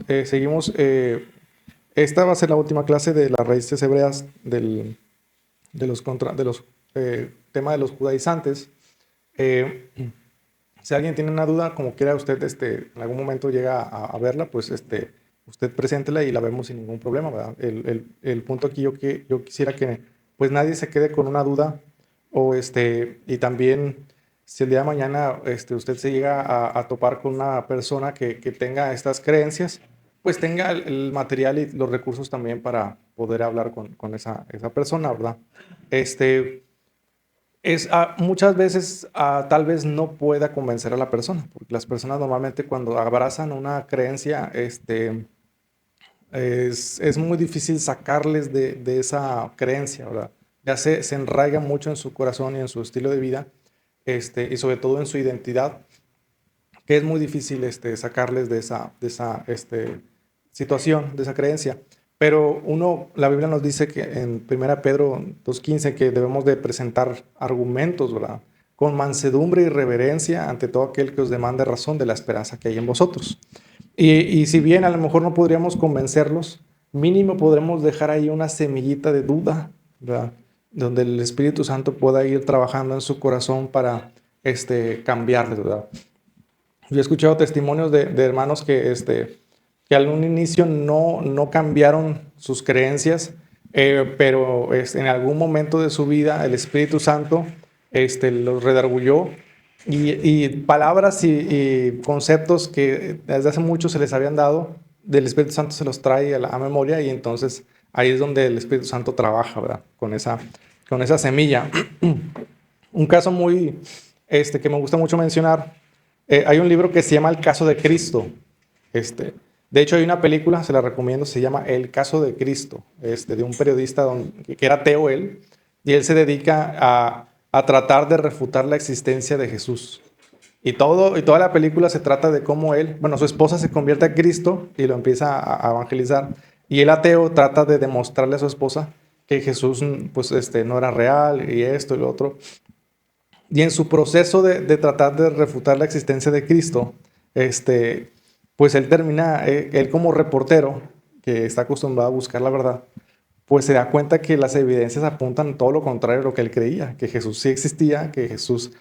seguimos. Esta va a ser la última clase de las raíces hebreas de los temas de los judaizantes. Eh, si alguien tiene una duda, como quiera usted en algún momento llega a verla, pues usted preséntela y la vemos sin ningún problema, ¿verdad? El punto aquí yo quisiera que pues nadie se quede con una duda y también si el día de mañana usted se llega a topar con una persona que tenga estas creencias, pues tenga el material y los recursos también para poder hablar con esa persona, ¿verdad? Este, muchas veces tal vez no pueda convencer a la persona, porque las personas normalmente cuando abrazan una creencia, es muy difícil sacarles de esa creencia, ¿verdad? Ya se enraiga mucho en su corazón y en su estilo de vida, y sobre todo en su identidad, que es muy difícil sacarles de esa situación, de esa creencia. Pero la Biblia nos dice que en 1 Pedro 2:15 que debemos de presentar argumentos, ¿verdad? Con mansedumbre y reverencia ante todo aquel que os demande razón de la esperanza que hay en vosotros. Y si bien a lo mejor no podríamos convencerlos, mínimo podremos dejar ahí una semillita de duda, ¿verdad? Donde el Espíritu Santo pueda ir trabajando en su corazón para cambiarles, ¿verdad? Yo he escuchado testimonios de hermanos que al un inicio no cambiaron sus creencias, pero en algún momento de su vida el Espíritu Santo los redarguyó y palabras y conceptos que desde hace mucho se les habían dado, del Espíritu Santo se los trae a memoria y entonces ahí es donde el Espíritu Santo trabaja, ¿verdad? Con esa semilla. Un caso que me gusta mucho mencionar, hay un libro que se llama El caso de Cristo. De hecho, hay una película, se la recomiendo, se llama El caso de Cristo, de un periodista que era ateo él, y él se dedica a tratar de refutar la existencia de Jesús. Y toda la película se trata de cómo su esposa se convierte a Cristo y lo empieza a evangelizar. Y el ateo trata de demostrarle a su esposa que Jesús pues, no era real y esto y lo otro. Y en su proceso de tratar de refutar la existencia de Cristo, pues él termina, él como reportero, que está acostumbrado a buscar la verdad, pues se da cuenta que las evidencias apuntan todo lo contrario a lo que él creía, que Jesús sí existía, que Jesús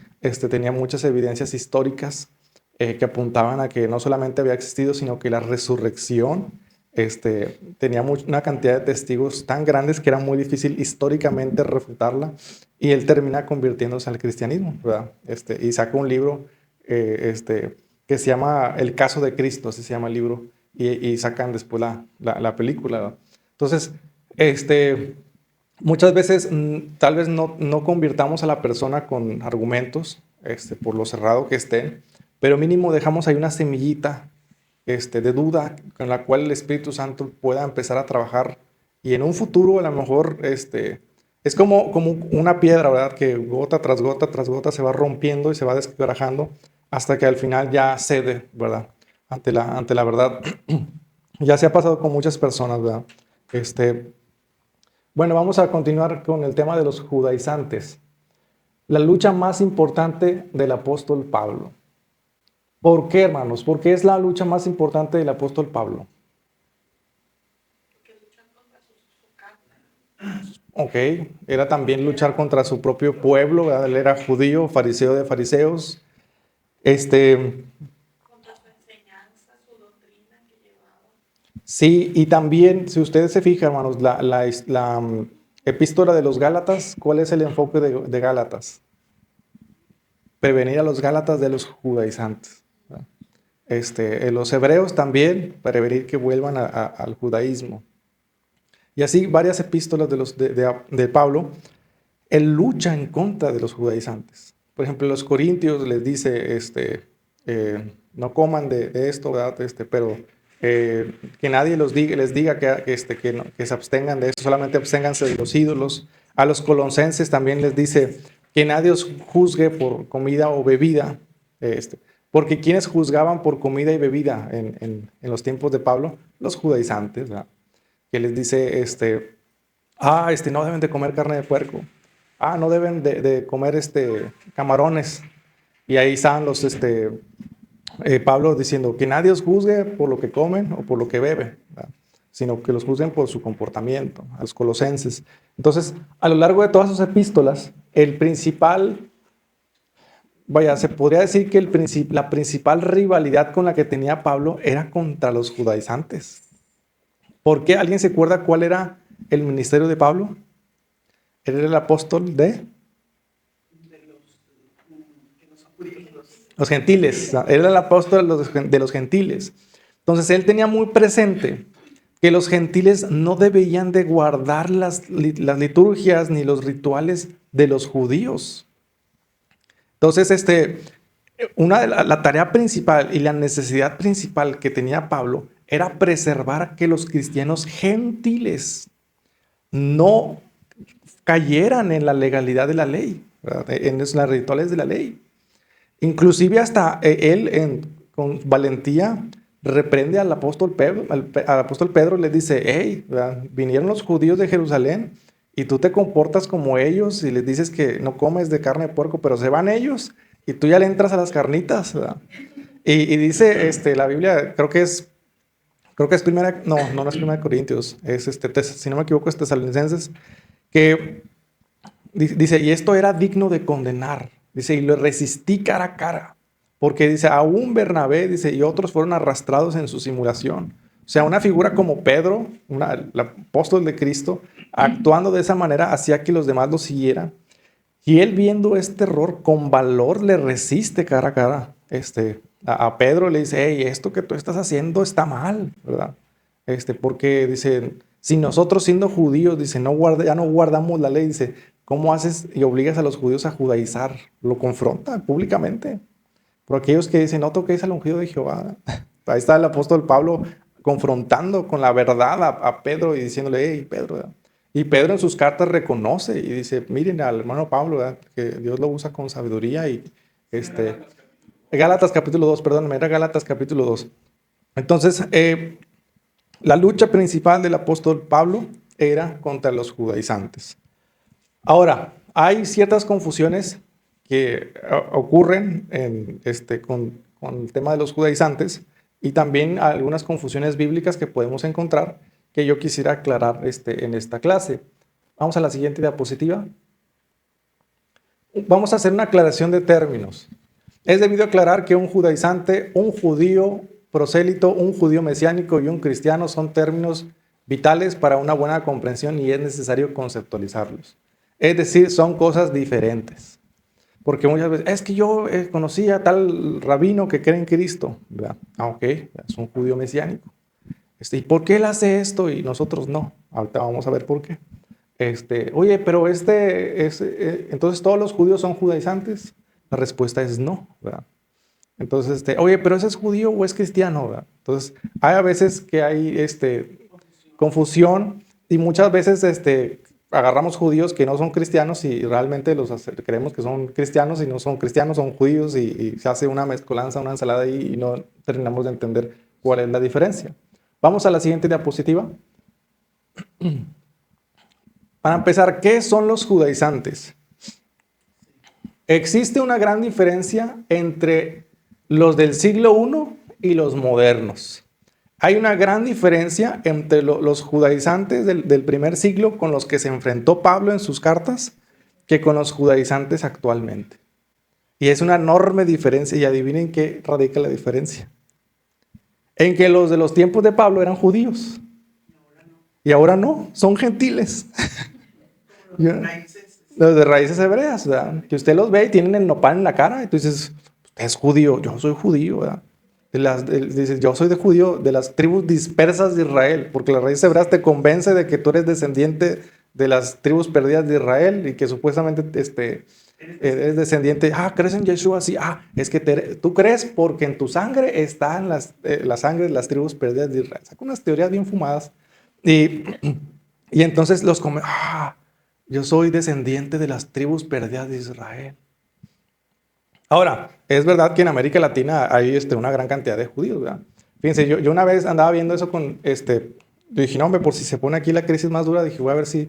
tenía muchas evidencias históricas que apuntaban a que no solamente había existido, sino que la resurrección tenía una cantidad de testigos tan grandes que era muy difícil históricamente refutarla, y él termina convirtiéndose al cristianismo, ¿verdad? Y saca un libro que se llama El caso de Cristo, así se llama el libro, y sacan después la película, ¿verdad? Entonces, muchas veces tal vez no convirtamos a la persona con argumentos, por lo cerrado que estén, pero mínimo dejamos ahí una semillita de duda con la cual el Espíritu Santo pueda empezar a trabajar y en un futuro a lo mejor es como una piedra, ¿verdad? Que gota tras gota se va rompiendo y se va desquebrajando hasta que al final ya cede, ¿verdad? Ante la verdad. Ya se ha pasado con muchas personas, ¿verdad? Bueno, vamos a continuar con el tema de los judaizantes. La lucha más importante del apóstol Pablo. ¿Por qué, hermanos? ¿Por qué es la lucha más importante del apóstol Pablo? Ok, era también luchar contra su propio pueblo, ¿verdad? Él era judío, fariseo de fariseos. Contra su enseñanza, su doctrina que llevaba. Sí, y también, si ustedes se fijan, hermanos, la epístola de los Gálatas, ¿cuál es el enfoque de Gálatas? Prevenir a los Gálatas de los judaizantes, ¿verdad? Los hebreos también, prevenir que vuelvan al judaísmo. Y así varias epístolas de Pablo, él lucha en contra de los judaizantes. Por ejemplo, los Corintios les dice, no coman de esto, ¿verdad? Pero que nadie les diga que se abstengan de esto, solamente absténganse de los ídolos. A los colosenses también les dice que nadie os juzgue por comida o bebida, porque quienes juzgaban por comida y bebida en los tiempos de Pablo, los judaizantes, ¿verdad? Que les dice, no deben de comer carne de puerco, no deben de comer camarones, y ahí están Pablo diciendo que nadie os juzgue por lo que comen o por lo que beben, ¿verdad? Sino que los juzguen por su comportamiento, a los colosenses. Entonces, a lo largo de todas sus epístolas, el principal, vaya, se podría decir que la principal rivalidad con la que tenía Pablo era contra los judaizantes. ¿Por qué? ¿Alguien se acuerda cuál era el ministerio de Pablo? Él era el apóstol de los gentiles. Él era el apóstol de los gentiles. Entonces él tenía muy presente que los gentiles no debían de guardar las liturgias ni los rituales de los judíos. Entonces, la tarea principal y la necesidad principal que tenía Pablo era preservar que los cristianos gentiles no cayeran en la legalidad de la ley, ¿verdad? En los rituales de la ley. Inclusive hasta él, con valentía, reprende al apóstol Pedro, al apóstol Pedro le dice, hey, ¿verdad? Vinieron los judíos de Jerusalén y tú te comportas como ellos y les dices que no comes de carne de puerco, pero se van ellos y tú ya le entras a las carnitas, ¿verdad? Y dice la Biblia, creo que es primera, no es primera de Corintios, es si no me equivoco es Tesalonicenses, que dice, y esto era digno de condenar, dice, y lo resistí cara a cara, porque dice, aún Bernabé, dice, y otros fueron arrastrados en su simulación. O sea, una figura como Pedro, el apóstol de Cristo, actuando de esa manera hacía que los demás lo siguieran. Y él viendo este error, con valor le resiste cara a cara. A Pedro le dice, hey, esto que tú estás haciendo está mal, ¿verdad? Porque dice, si nosotros siendo judíos, dice, ya no guardamos la ley, dice, ¿cómo haces y obligas a los judíos a judaizar? Lo confronta públicamente. Por aquellos que dicen, no toquéis al ungido de Jehová. Ahí está el apóstol Pablo confrontando con la verdad a Pedro y diciéndole, hey, Pedro, ¿verdad? Y Pedro en sus cartas reconoce y dice, miren al hermano Pablo, ¿verdad? Que Dios lo usa con sabiduría y Gálatas capítulo 2, perdón, era Gálatas capítulo 2. Entonces, la lucha principal del apóstol Pablo era contra los judaizantes. Ahora, hay ciertas confusiones que ocurren con el tema de los judaizantes y también algunas confusiones bíblicas que podemos encontrar que yo quisiera aclarar en esta clase. Vamos a la siguiente diapositiva. Vamos a hacer una aclaración de términos. Es debido aclarar que un judaizante, un judío prosélito, un judío mesiánico y un cristiano son términos vitales para una buena comprensión y es necesario conceptualizarlos. Es decir, son cosas diferentes. Porque muchas veces, es que yo conocí a tal rabino que cree en Cristo. ¿Verdad? Ok, es un judío mesiánico. ¿Y por qué él hace esto y nosotros no? Ahorita vamos a ver por qué. Oye, pero entonces todos los judíos son judaizantes. La respuesta es no, ¿verdad? Entonces, oye, pero ese es judío o es cristiano, ¿verdad? Entonces, hay a veces que hay confusión y muchas veces agarramos judíos que no son cristianos y realmente creemos que son cristianos y no son cristianos, son judíos y se hace una mezcolanza, una ensalada ahí y no terminamos de entender cuál es la diferencia. Vamos a la siguiente diapositiva. Para empezar, ¿qué son los judaizantes? Existe una gran diferencia entre los del siglo I y los modernos. Hay una gran diferencia entre los judaizantes del primer siglo con los que se enfrentó Pablo en sus cartas que con los judaizantes actualmente. Y es una enorme diferencia y adivinen qué radica la diferencia. En que los de los tiempos de Pablo eran judíos y ahora no, son gentiles. Los de raíces hebreas, ¿verdad? Que usted los ve y tienen el nopal en la cara y tú dices, usted es judío, yo soy judío, ¿verdad? Dices, yo soy de judío de las tribus dispersas de Israel, porque las raíces hebreas te convence de que tú eres descendiente de las tribus perdidas de Israel y que supuestamente eres descendiente, crees en Yeshua, sí, es que tú crees porque en tu sangre están la sangre de las tribus perdidas de Israel. Saca unas teorías bien fumadas y entonces los yo soy descendiente de las tribus perdidas de Israel. Ahora, es verdad que en América Latina hay una gran cantidad de judíos, ¿verdad? Fíjense, yo una vez andaba viendo eso yo dije, no, hombre, por si se pone aquí la crisis más dura, dije, voy a ver si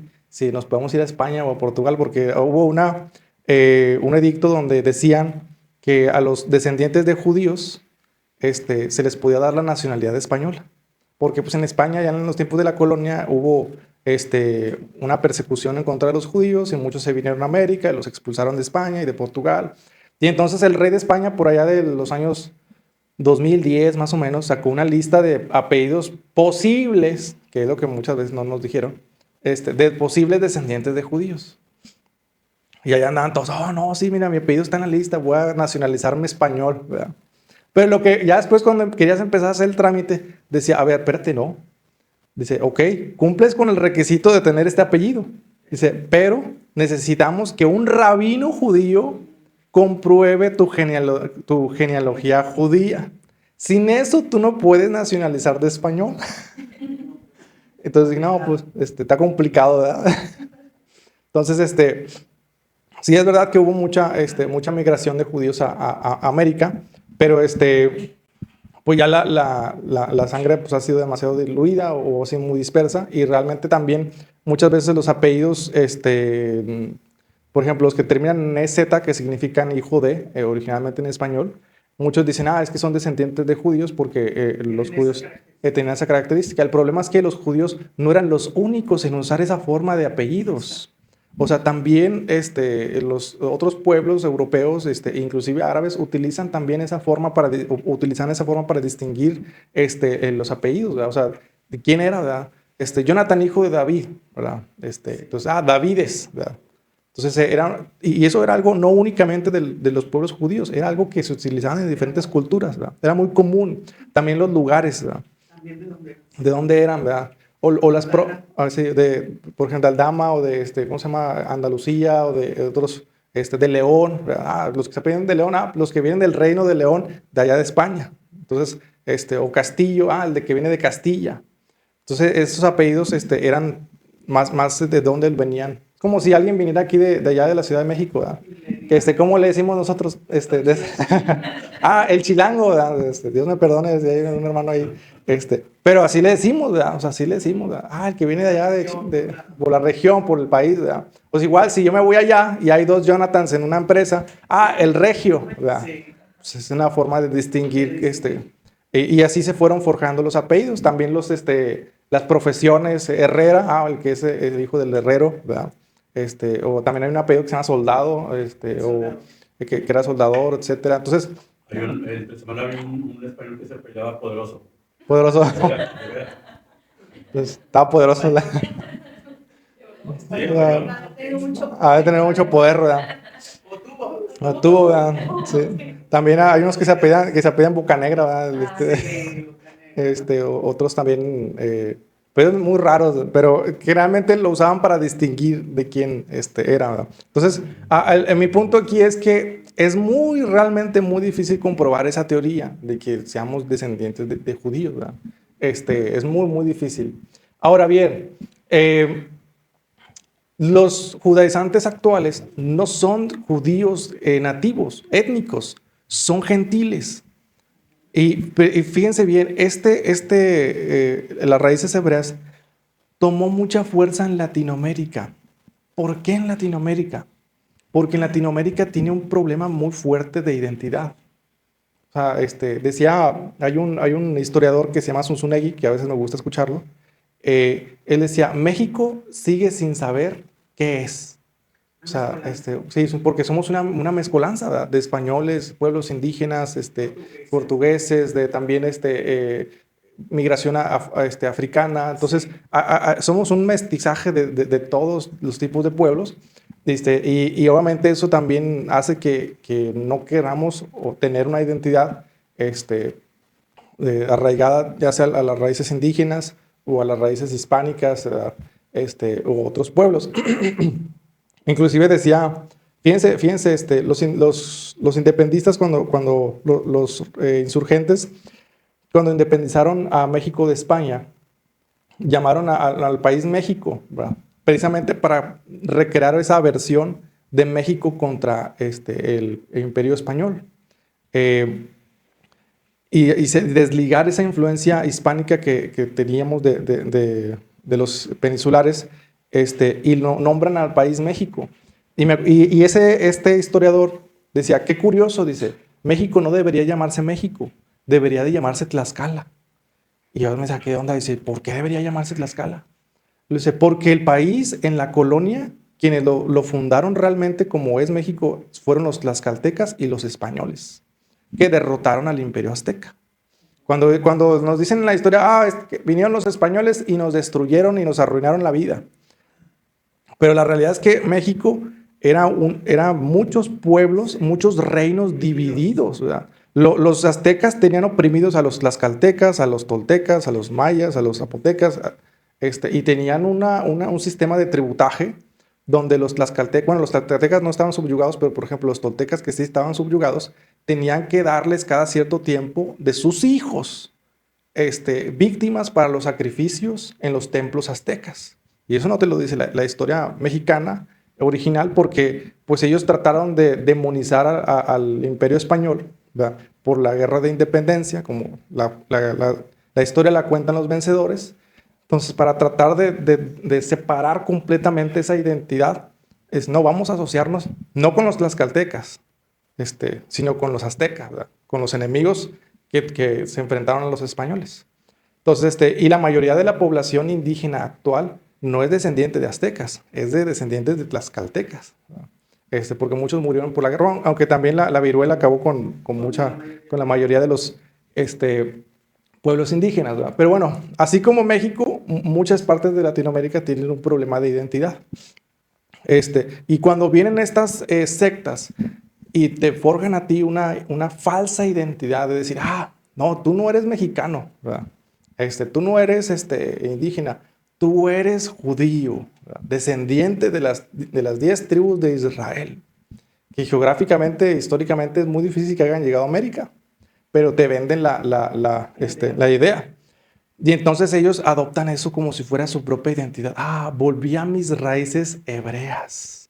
nos podemos ir a España o a Portugal, porque hubo un edicto donde decían que a los descendientes de judíos se les podía dar la nacionalidad española. Porque pues en España, ya en los tiempos de la colonia, hubo una persecución en contra de los judíos y muchos se vinieron a América y los expulsaron de España y de Portugal. Y entonces el rey de España, por allá de los años 2010 más o menos, sacó una lista de apellidos posibles, que es lo que muchas veces no nos dijeron, de posibles descendientes de judíos. Y allá andaban todos, oh no, sí, mira, mi apellido está en la lista, voy a nacionalizarme español, ¿verdad? Pero lo que ya después cuando querías empezar a hacer el trámite, decía, a ver, espérate, no. Dice, ok, cumples con el requisito de tener este apellido. Dice, pero necesitamos que un rabino judío compruebe tu genealogía judía. Sin eso tú no puedes nacionalizar de español. Entonces, no, pues está complicado, ¿verdad? Entonces, sí es verdad que hubo mucha migración de judíos a América, pero pues ya la sangre pues, ha sido demasiado diluida o así muy dispersa y realmente también muchas veces los apellidos, por ejemplo, los que terminan en EZ, que significan hijo de, originalmente en español, muchos dicen, es que son descendientes de judíos porque los judíos tenían esa característica. El problema es que los judíos no eran los únicos en usar esa forma de apellidos. O sea, también los otros pueblos europeos, inclusive árabes, utilizan también esa forma para distinguir los apellidos, ¿verdad? O sea, ¿de quién era, verdad? Jonathan, hijo de David, ¿verdad? Entonces, Davides, ¿verdad? Entonces, y eso era algo no únicamente de los pueblos judíos, era algo que se utilizaba en diferentes culturas, ¿verdad? Era muy común. También los lugares, ¿verdad? ¿De dónde eran, verdad? O las, por ejemplo, Aldama o de, ¿cómo se llama? Andalucía o de otros, de León, ¿verdad? Los que se vienen de León, los que vienen del reino de León, de allá de España. Entonces, o Castillo, el de que viene de Castilla. Entonces, esos apellidos eran más de dónde venían. Como si alguien viniera aquí de allá de la Ciudad de México, ¿verdad? ¿Cómo le decimos nosotros? El chilango, ¿verdad? Dios me perdone, si hay un hermano ahí. Pero así le decimos, ¿verdad? O sea, así le decimos, ¿verdad? El que viene de allá, por la región, por el país, ¿verdad? Pues igual, si yo me voy allá y hay dos Jonathans en una empresa, el regio, ¿verdad? Pues es una forma de distinguir, y así se fueron forjando los apellidos. También las profesiones, Herrera, el que es el hijo del herrero, ¿verdad? O también hay un apellido que se llama soldado, o que era soldador, etcétera. Entonces, esta semana había un español que se apellidaba Poderoso. Poderoso. Pues, estaba poderoso. Ha de tener mucho poder, ¿verdad? O tuvo, ¿verdad? Sí. También hay unos que se apellidan Bocanegra, ¿verdad? Otros también, pero muy raros, pero que realmente lo usaban para distinguir de quién era, ¿verdad? Entonces, mi punto aquí es que es realmente muy difícil comprobar esa teoría de que seamos descendientes de judíos, ¿verdad? Es muy, muy difícil. Ahora bien, los judaizantes actuales no son judíos nativos, étnicos, son gentiles. Y fíjense bien, las raíces hebreas tomó mucha fuerza en Latinoamérica. ¿Por qué en Latinoamérica? Porque en Latinoamérica tiene un problema muy fuerte de identidad. O sea, hay un historiador que se llama Zunzunegui, que a veces me gusta escucharlo. Él decía, México sigue sin saber qué es. O sea, sí, porque somos una mezcolanza, ¿verdad? De españoles, pueblos indígenas, portugueses, de también migración africana. Entonces, somos un mestizaje de todos los tipos de pueblos. Y obviamente eso también hace que no queramos tener una identidad arraigada ya sea a las raíces indígenas o a las raíces hispánicas, u otros pueblos. Inclusive decía, fíjense, los independistas los insurgentes, cuando independizaron a México de España, llamaron al país México, ¿verdad? Precisamente para recrear esa versión de México contra el Imperio Español. Y desligar esa influencia hispánica que teníamos de los peninsulares, y nombran al país México. Y este historiador decía, qué curioso, dice, México no debería llamarse México, debería de llamarse Tlaxcala. Y yo me saqué de onda, dice, ¿por qué debería llamarse Tlaxcala? Le dice, porque el país en la colonia, quienes lo fundaron realmente como es México, fueron los tlaxcaltecas y los españoles, que derrotaron al imperio azteca. Cuando nos dicen en la historia, es que vinieron los españoles y nos destruyeron y nos arruinaron la vida. Pero la realidad es que México era muchos pueblos, muchos reinos divididos, ¿verdad? Los aztecas tenían oprimidos a los tlaxcaltecas, a los toltecas, a los mayas, a los zapotecas, y tenían un sistema de tributaje donde los tlaxcaltecas no estaban subyugados, pero por ejemplo los toltecas que sí estaban subyugados, tenían que darles cada cierto tiempo de sus hijos víctimas para los sacrificios en los templos aztecas. Y eso no te lo dice la historia mexicana original, porque pues ellos trataron de demonizar al imperio español, ¿verdad? Por la guerra de independencia, como la historia la cuentan los vencedores. Entonces, para tratar de separar completamente esa identidad, no vamos a asociarnos no con los tlaxcaltecas, sino con los aztecas, ¿verdad? Con los enemigos que se enfrentaron a los españoles. Entonces, y la mayoría de la población indígena actual no es descendiente de aztecas, es de descendientes de tlaxcaltecas, ¿verdad? Porque muchos murieron por la guerra, aunque también la viruela acabó con la mayoría de los pueblos indígenas, ¿verdad? Pero bueno, así como México, muchas partes de Latinoamérica tienen un problema de identidad. Y cuando vienen estas sectas y te forjan a ti una falsa identidad de decir, no, tú no eres mexicano, ¿verdad? Tú no eres indígena, tú eres judío, ¿verdad? Descendiente de las 10 tribus de Israel, que geográficamente, históricamente es muy difícil que hayan llegado a América, pero te venden la idea. Y entonces ellos adoptan eso como si fuera su propia identidad. Volví a mis raíces hebreas.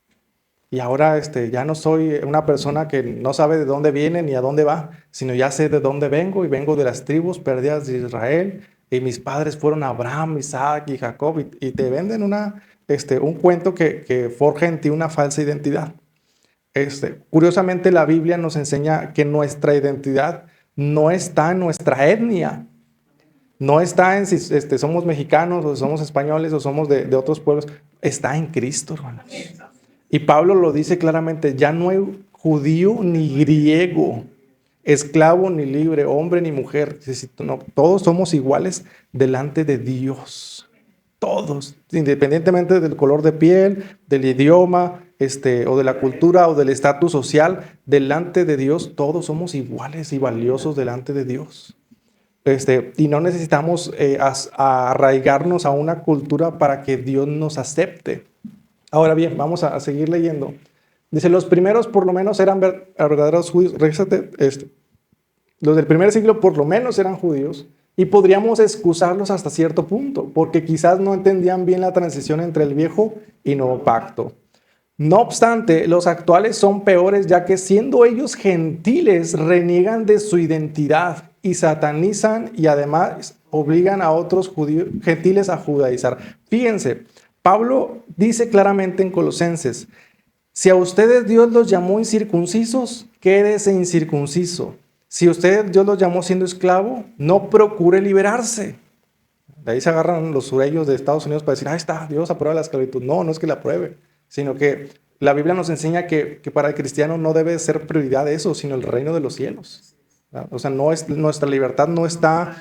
Y ahora ya no soy una persona que no sabe de dónde viene ni a dónde va, sino ya sé de dónde vengo, y vengo de las tribus perdidas de Israel, y mis padres fueron Abraham, Isaac y Jacob, y te venden un cuento que forja en ti una falsa identidad. Curiosamente, la Biblia nos enseña que nuestra identidad no está en nuestra etnia, no está en si somos mexicanos o somos españoles o somos de otros pueblos, está en Cristo, hermanos. Y Pablo lo dice claramente, ya no hay judío ni griego, esclavo ni libre, hombre ni mujer, no, todos somos iguales delante de Dios, todos, independientemente del color de piel, del idioma, o de la cultura o del estatus social, delante de Dios todos somos iguales y valiosos delante de Dios. Y no necesitamos arraigarnos a una cultura para que Dios nos acepte. Ahora bien, vamos a seguir leyendo. Dice, los primeros por lo menos eran verdaderos judíos. Regésate, los del primer siglo por lo menos eran judíos, y podríamos excusarlos hasta cierto punto, porque quizás no entendían bien la transición entre el viejo y nuevo pacto. No obstante, los actuales son peores, ya que siendo ellos gentiles, reniegan de su identidad y satanizan, y además obligan a otros gentiles a judaizar. Fíjense, Pablo dice claramente en Colosenses, si a ustedes Dios los llamó incircuncisos, quédese incircunciso. Si usted Dios los llamó siendo esclavo, no procure liberarse. De ahí se agarran los sureños de Estados Unidos para decir, ahí está, Dios aprueba la esclavitud. No es que la apruebe, sino que la Biblia nos enseña que para el cristiano no debe ser prioridad eso, sino el reino de los cielos. O sea, nuestra libertad no está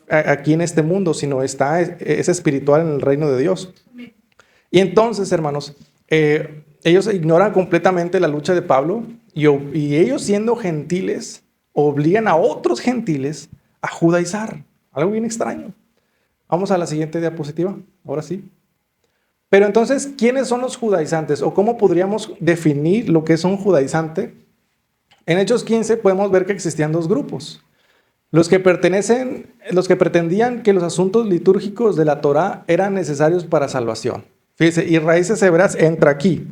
aquí en este mundo, sino es espiritual en el reino de Dios. Y entonces, hermanos, ellos ignoran completamente la lucha de Pablo, y ellos, siendo gentiles, obligan a otros gentiles a judaizar. Algo bien extraño. Vamos a la siguiente diapositiva, ahora sí. Pero entonces, ¿quiénes son los judaizantes? ¿O cómo podríamos definir lo que es un judaizante? En Hechos 15 podemos ver que existían dos grupos. Los que pretendían que los asuntos litúrgicos de la Torá eran necesarios para salvación. Fíjese, y raíces hebreas entra aquí.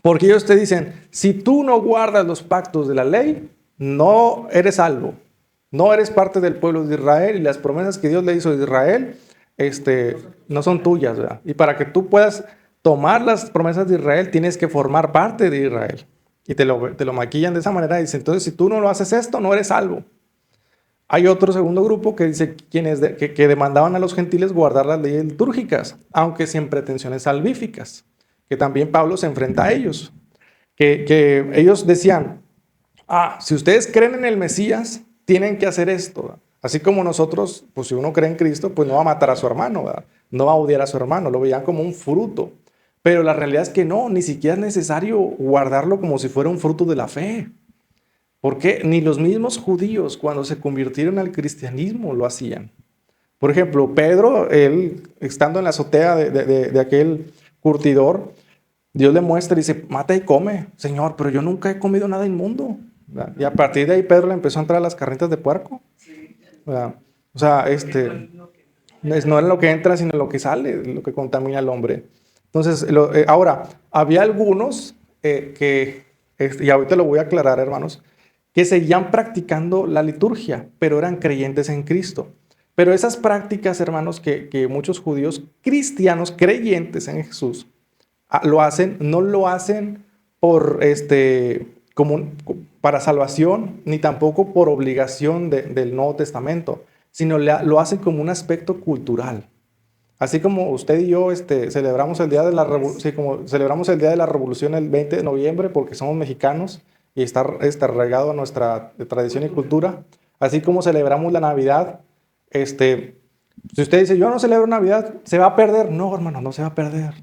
Porque ellos te dicen, si tú no guardas los pactos de la ley, no eres salvo. No eres parte del pueblo de Israel, y las promesas que Dios le hizo a Israel no son tuyas, ¿verdad? Y para que tú puedas tomar las promesas de Israel, tienes que formar parte de Israel. Y te lo maquillan de esa manera y dicen, entonces si tú no lo haces esto, no eres salvo. Hay otro segundo grupo que dice que demandaban a los gentiles guardar las leyes litúrgicas, aunque sin pretensiones salvíficas, que también Pablo se enfrenta a ellos. Que ellos decían, si ustedes creen en el Mesías, tienen que hacer esto, ¿verdad? Así como nosotros, pues si uno cree en Cristo, pues no va a matar a su hermano, ¿verdad? No va a odiar a su hermano, lo veían como un fruto. Pero la realidad es que no, ni siquiera es necesario guardarlo como si fuera un fruto de la fe. Porque ni los mismos judíos, cuando se convirtieron al cristianismo, lo hacían. Por ejemplo, Pedro, él estando en la azotea de aquel curtidor, Dios le muestra y dice, mata y come, Señor, pero yo nunca he comido nada inmundo. ¿Verdad? Y a partir de ahí Pedro le empezó a entrar a las carnitas de puerco. ¿Verdad? O sea, no es lo que entra, sino lo que sale, lo que contamina al hombre. Entonces, ahora, había algunos y ahorita lo voy a aclarar, hermanos, que seguían practicando la liturgia, pero eran creyentes en Cristo. Pero esas prácticas, hermanos, que muchos judíos cristianos creyentes en Jesús lo hacen, no lo hacen por para salvación, ni tampoco por obligación del Nuevo Testamento, sino lo hacen como un aspecto cultural. Así como usted y yo celebramos el Día de la como celebramos el Día de la Revolución el 20 de noviembre porque somos mexicanos y está arraigado a nuestra tradición y cultura, así como celebramos la Navidad, si usted dice, yo no celebro Navidad, ¿se va a perder? No, hermano, no se va a perder.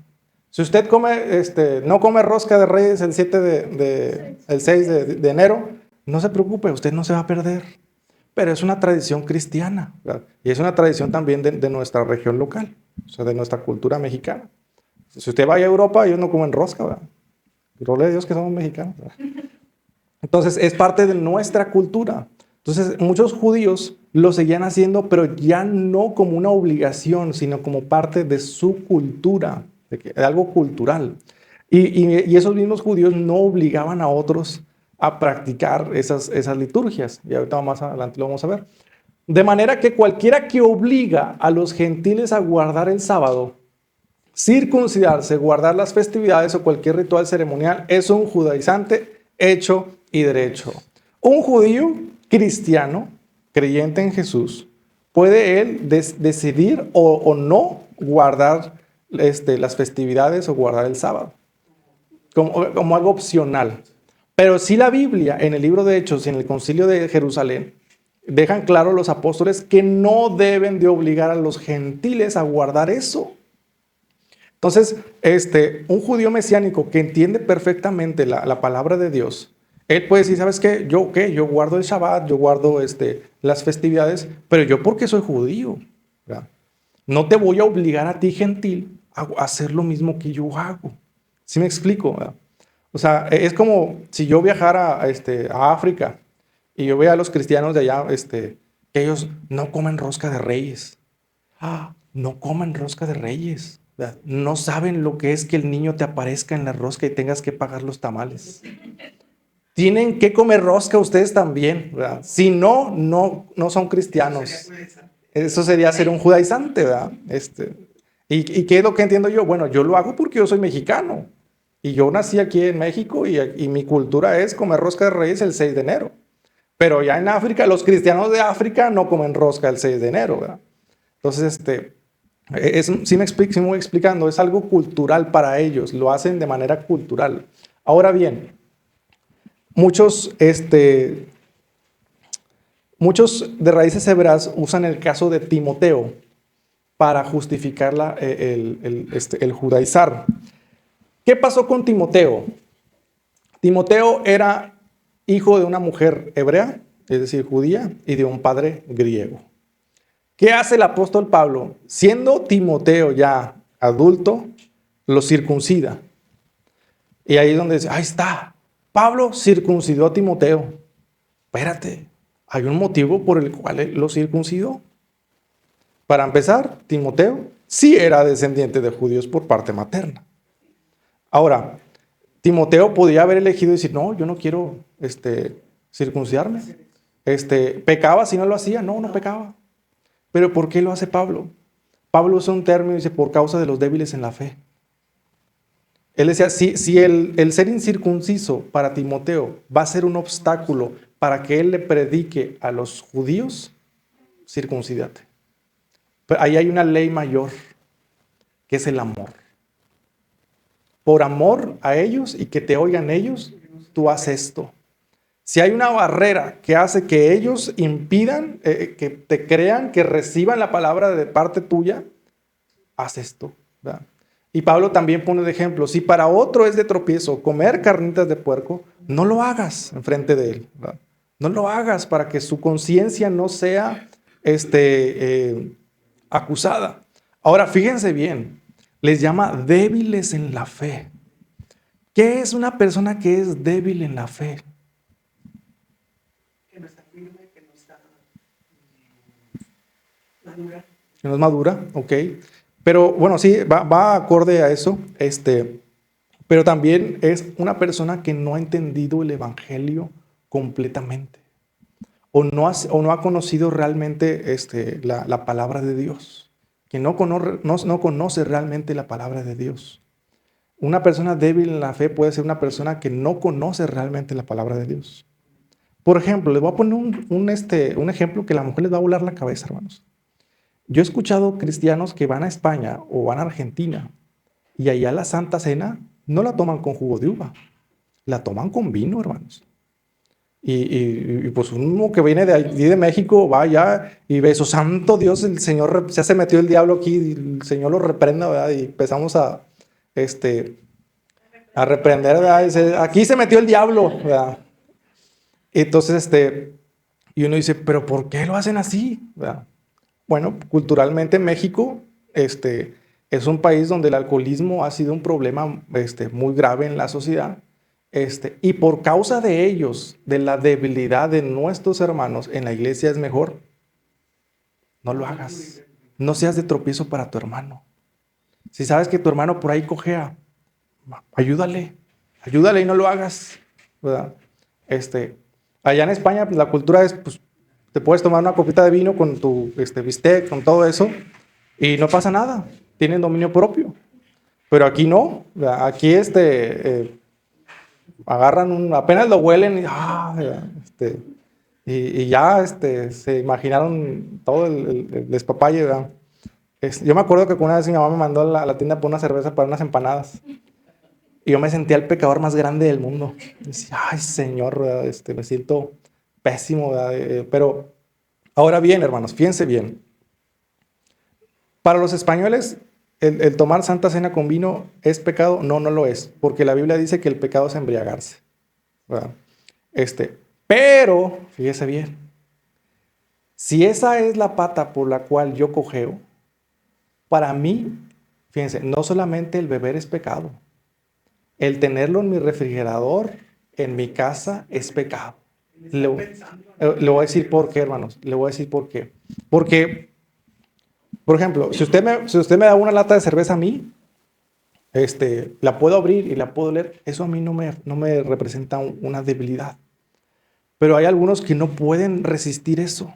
Si usted no come rosca de Reyes el 6 de enero, no se preocupe, usted no se va a perder. Pero es una tradición cristiana, ¿verdad? Y es una tradición también de nuestra región local, o sea, de nuestra cultura mexicana. Si usted va a Europa, ellos no comen rosca, ¿verdad? Gloria a Dios que somos mexicanos, ¿verdad? Entonces, es parte de nuestra cultura. Entonces, muchos judíos lo seguían haciendo, pero ya no como una obligación, sino como parte de su cultura, de algo cultural. Y esos mismos judíos no obligaban a otros a practicar esas liturgias. Y ahorita más adelante lo vamos a ver. De manera que cualquiera que obliga a los gentiles a guardar el sábado, circuncidarse, guardar las festividades o cualquier ritual ceremonial, es un judaizante hecho y derecho. Un judío cristiano, creyente en Jesús, puede él decidir o no guardar las festividades o guardar el sábado como algo opcional. Pero sí la Biblia, en el libro de Hechos y en el Concilio de Jerusalén, dejan claro los apóstoles que no deben de obligar a los gentiles a guardar eso. Entonces, un judío mesiánico que entiende perfectamente la palabra de Dios, él puede decir, ¿sabes qué? Yo guardo el Shabbat, yo guardo las festividades, pero yo porque soy judío, ¿verdad? No te voy a obligar a ti, gentil, a hacer lo mismo que yo hago. ¿Sí me explico? ¿Verdad? O sea, es como si yo viajara a África y yo vea a los cristianos de allá, que ellos no comen rosca de reyes. No comen rosca de reyes. ¿Verdad? No saben lo que es que el niño te aparezca en la rosca y tengas que pagar los tamales. Tienen que comer rosca ustedes también, ¿verdad? Si no, no son cristianos. Eso sería ser un judaizante, ¿verdad? ¿Y qué es lo que entiendo yo? Bueno, yo lo hago porque yo soy mexicano. Y yo nací aquí en México y mi cultura es comer rosca de Reyes el 6 de enero. Pero ya en África, los cristianos de África no comen rosca el 6 de enero, ¿verdad? Entonces, sí me voy explicando, es algo cultural para ellos, lo hacen de manera cultural. Ahora bien, muchos de raíces hebreas usan el caso de Timoteo para justificar el judaizar. ¿Qué pasó con Timoteo? Timoteo era hijo de una mujer hebrea, es decir, judía, y de un padre griego. ¿Qué hace el apóstol Pablo? Siendo Timoteo ya adulto, lo circuncida. Y ahí es donde dice, ahí está, Pablo circuncidó a Timoteo. Espérate, hay un motivo por el cual él lo circuncidó. Para empezar, Timoteo sí era descendiente de judíos por parte materna. Ahora, Timoteo podía haber elegido decir, no, yo no quiero circuncidarme. ¿Pecaba si no lo hacía? No, no pecaba. ¿Pero por qué lo hace Pablo? Pablo usa un término y dice, por causa de los débiles en la fe. Él decía, si el ser incircunciso para Timoteo va a ser un obstáculo para que él le predique a los judíos, circuncídate. Pero ahí hay una ley mayor, que es el amor. Por amor a ellos y que te oigan ellos, tú haces esto. Si hay una barrera que hace que ellos impidan, que te crean, que reciban la palabra de parte tuya, haz esto, ¿verdad? Y Pablo también pone de ejemplo, si para otro es de tropiezo comer carnitas de puerco, no lo hagas enfrente de él, ¿verdad? No lo hagas para que su conciencia no sea acusada. Ahora, fíjense bien, les llama débiles en la fe. ¿Qué es una persona que es débil en la fe? Que no está firme, que no está madura. Que no es madura, ok. Pero bueno, sí, va acorde a eso. Pero también es una persona que no ha entendido el evangelio completamente. O no ha conocido realmente la palabra de Dios. Que no conoce realmente la palabra de Dios. Una persona débil en la fe puede ser una persona que no conoce realmente la palabra de Dios. Por ejemplo, les voy a poner un ejemplo que a la mujer les va a volar la cabeza, hermanos. Yo he escuchado cristianos que van a España o van a Argentina y allá la Santa Cena no la toman con jugo de uva, la toman con vino, hermanos. Y pues uno que viene de allí de México va allá y ve eso, santo Dios, el Señor, ya se metió el diablo aquí, y el Señor lo reprenda, ¿verdad? Y empezamos a reprender, ¿verdad? Dice, aquí se metió el diablo, ¿verdad? Entonces, y uno dice, ¿pero por qué lo hacen así? ¿Verdad? Bueno, culturalmente México es un país donde el alcoholismo ha sido un problema muy grave en la sociedad. Y por causa de ellos, de la debilidad de nuestros hermanos en la iglesia es mejor, no lo hagas. No seas de tropiezo para tu hermano. Si sabes que tu hermano por ahí cojea, ayúdale y no lo hagas, ¿verdad? Allá en España pues, la cultura es, pues, te puedes tomar una copita de vino con tu bistec, con todo eso, y no pasa nada, tienen dominio propio. Pero aquí no, ¿verdad? Aquí agarran apenas lo huelen y ya se imaginaron todo el despapalle, ¿verdad? Yo me acuerdo que una vez mi mamá me mandó a la tienda por una cerveza para unas empanadas. Y yo me sentía el pecador más grande del mundo. Decía, ay, Señor, ¿verdad? Me siento pésimo, ¿verdad? Pero ahora bien, hermanos, fíjense bien. Para los españoles, el tomar Santa Cena con vino es pecado. No, no lo es. Porque la Biblia dice que el pecado es embriagarse, ¿verdad? Pero, fíjese bien. Si esa es la pata por la cual yo cojeo, para mí, fíjense, no solamente el beber es pecado. El tenerlo en mi refrigerador, en mi casa, es pecado. Le voy a decir por qué, hermanos. Le voy a decir por qué. Porque, por ejemplo, si usted me da una lata de cerveza a mí, la puedo abrir y la puedo leer. Eso a mí no me representa una debilidad. Pero hay algunos que no pueden resistir eso.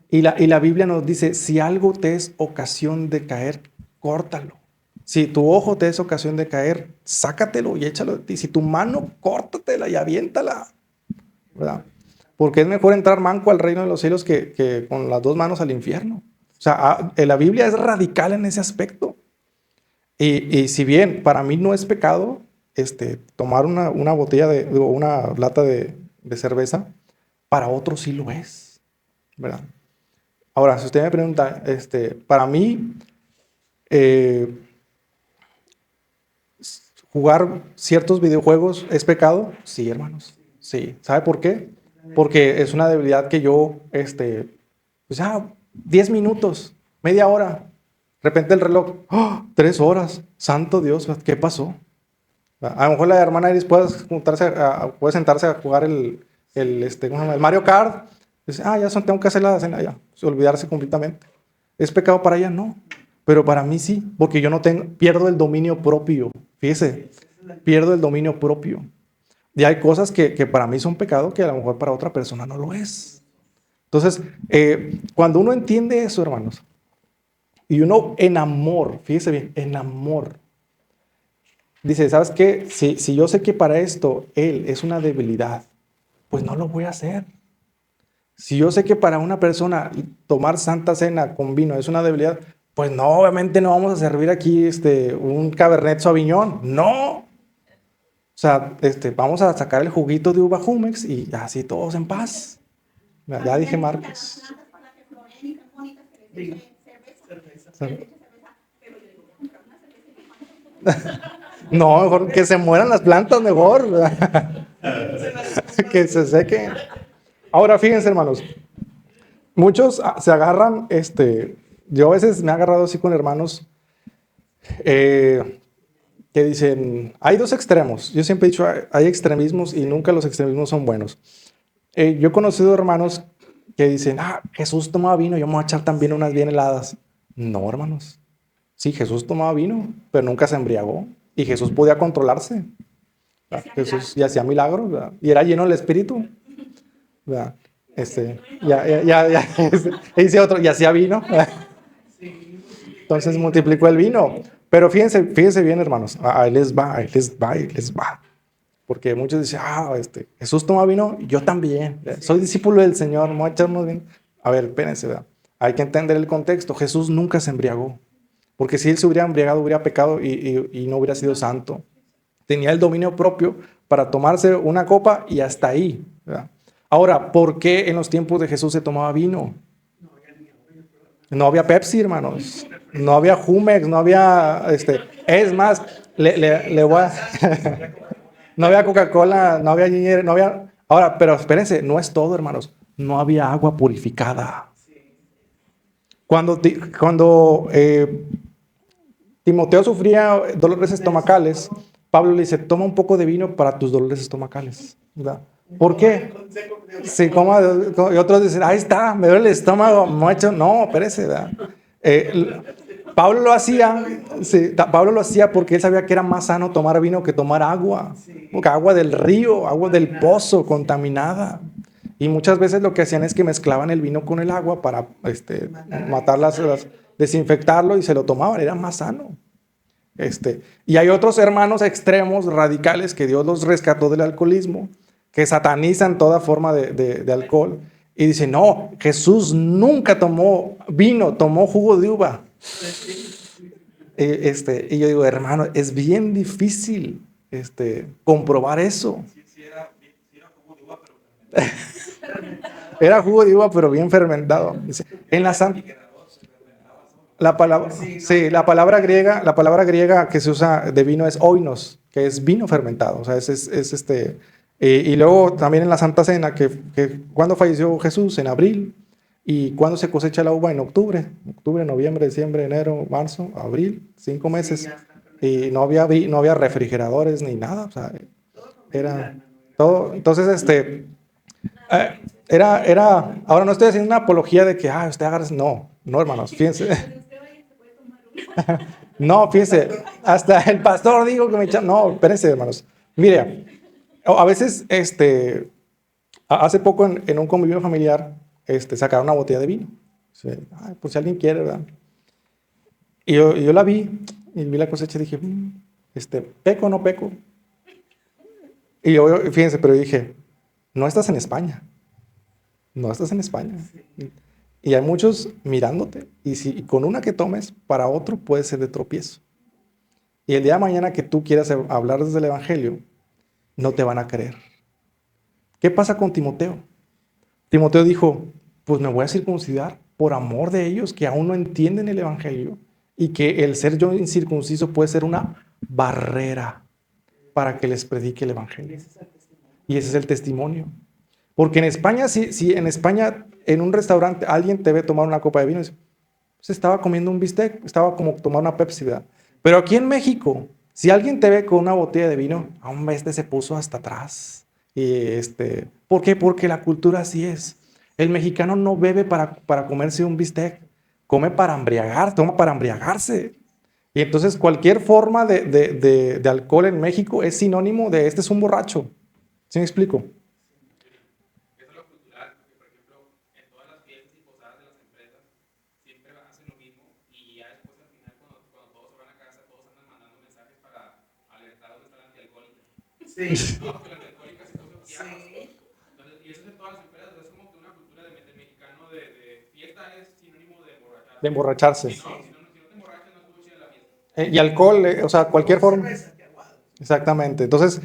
Y la Biblia nos dice, si algo te es ocasión de caer, córtalo. Si tu ojo te es ocasión de caer, sácatelo y échalo de ti. Si tu mano, córtatela y aviéntala, ¿verdad? Porque es mejor entrar manco al reino de los cielos que con las dos manos al infierno. O sea, la Biblia es radical en ese aspecto. Y si bien para mí no es pecado tomar una botella una lata de cerveza, para otros sí lo es, ¿verdad? Ahora, si usted me pregunta, para mí, ¿jugar ciertos videojuegos es pecado? Sí, hermanos. Sí. ¿Sabe por qué? Porque es una debilidad que yo, 10 minutos, media hora. De repente el reloj, ¡oh! 3 horas. Santo Dios, ¿qué pasó? A lo mejor la hermana Iris puede sentarse a jugar ¿cómo se llama? El Mario Kart. Dice, tengo que hacer la cena ya. Olvidarse completamente. ¿Es pecado para ella? No. Pero para mí sí, porque yo pierdo el dominio propio. Fíjese, pierdo el dominio propio. Y hay cosas que para mí son pecado que a lo mejor para otra persona no lo es. Entonces, cuando uno entiende eso, hermanos, y uno en amor, fíjese bien, en amor, dice, ¿sabes qué? Si yo sé que para esto él es una debilidad, pues no lo voy a hacer. Si yo sé que para una persona tomar Santa Cena con vino es una debilidad, pues no, obviamente no vamos a servir aquí un Cabernet Sauvignon. No. O sea, vamos a sacar el juguito de uva Jumex y así todos en paz. Ya dije marcas. No, mejor que se mueran las plantas, mejor. Que se sequen. Ahora, fíjense, hermanos. Muchos se agarran, yo a veces me he agarrado así con hermanos que dicen, hay dos extremos. Yo siempre he dicho, hay extremismos y nunca los extremismos son buenos. Yo he conocido hermanos que dicen, Jesús tomaba vino, yo me voy a echar también unas bien heladas. No, hermanos. Sí, Jesús tomaba vino, pero nunca se embriagó. Y Jesús podía controlarse. Jesús y hacía milagros, ¿verdad? Y era lleno del Espíritu, ¿verdad? Dice otro, y hacía vino. Entonces multiplicó el vino. Pero fíjense bien, hermanos. Ahí les va. Porque muchos dicen, Jesús toma vino, yo también. Soy discípulo del Señor, me voy a echarnos vino. A ver, espérense, ¿verdad? Hay que entender el contexto. Jesús nunca se embriagó. Porque si él se hubiera embriagado, hubiera pecado y no hubiera sido santo. Tenía el dominio propio para tomarse una copa y hasta ahí, ¿verdad? Ahora, ¿por qué en los tiempos de Jesús se tomaba vino? No había Pepsi, hermanos. No había Jumex, no había, es más, le voy a, no había Coca-Cola, no había Ginger, no había, ahora, pero espérense, no es todo, hermanos. No había agua purificada. Cuando Timoteo sufría dolores estomacales, Pablo le dice, toma un poco de vino para tus dolores estomacales, ¿verdad? ¿Por qué? Sí, y otros dicen, ahí está, me duele el estómago, mucho. No, espérese, ¿verdad? Pablo lo hacía, sí, Pablo lo hacía porque él sabía que era más sano tomar vino que tomar agua, porque agua del río, agua del pozo, contaminada. Y muchas veces lo que hacían es que mezclaban el vino con el agua para matarlas, desinfectarlo y se lo tomaban, era más sano. Y hay otros hermanos extremos, radicales, que Dios los rescató del alcoholismo, que satanizan toda forma de alcohol y dicen, no, Jesús nunca tomó vino, tomó jugo de uva. Y yo digo, hermano, es bien difícil comprobar eso. Era jugo de uva, pero bien fermentado. En la La palabra, sí, la palabra griega que se usa de vino es oinos, que es vino fermentado. O sea, y luego también en la Santa Cena, cuando falleció Jesús, en abril, y cuando se cosecha la uva, en octubre, noviembre, diciembre, enero, marzo, abril, 5 meses. Y no había refrigeradores ni nada. O sea, era todo. Entonces, ahora no estoy haciendo una apología de que, usted agarra, no, hermanos, fíjense. No, fíjense, hasta el pastor dijo que me echa. No, espérense, hermanos. Mire, a veces, hace poco en un convivio familiar, sacaron una botella de vino. Sí, por si alguien quiere, ¿verdad? Y yo la vi, y vi la cosecha y dije, ¿peco o no peco? Y yo, fíjense, pero dije, no estás en España. No estás en España. Y hay muchos mirándote. Y si con una que tomes, para otro puede ser de tropiezo. Y el día de mañana que tú quieras hablar desde el Evangelio, no te van a creer. ¿Qué pasa con Timoteo? Timoteo dijo, pues me voy a circuncidar por amor de ellos que aún no entienden el Evangelio y que el ser yo incircunciso puede ser una barrera para que les predique el Evangelio. Y ese es el testimonio. Porque en España, si en España, en un restaurante, alguien te ve tomar una copa de vino, se estaba comiendo un bistec, estaba como tomar una Pepsi, ¿verdad? Pero aquí en México, si alguien te ve con una botella de vino, hombre, se puso hasta atrás. Y ¿por qué? Porque la cultura así es. El mexicano no bebe para comerse un bistec, come para embriagar, toma para embriagarse. Y entonces cualquier forma de alcohol en México es sinónimo de este es un borracho. ¿Sí me explico? de emborracharse. Y alcohol, o sea, cualquier forma. Exactamente. Entonces,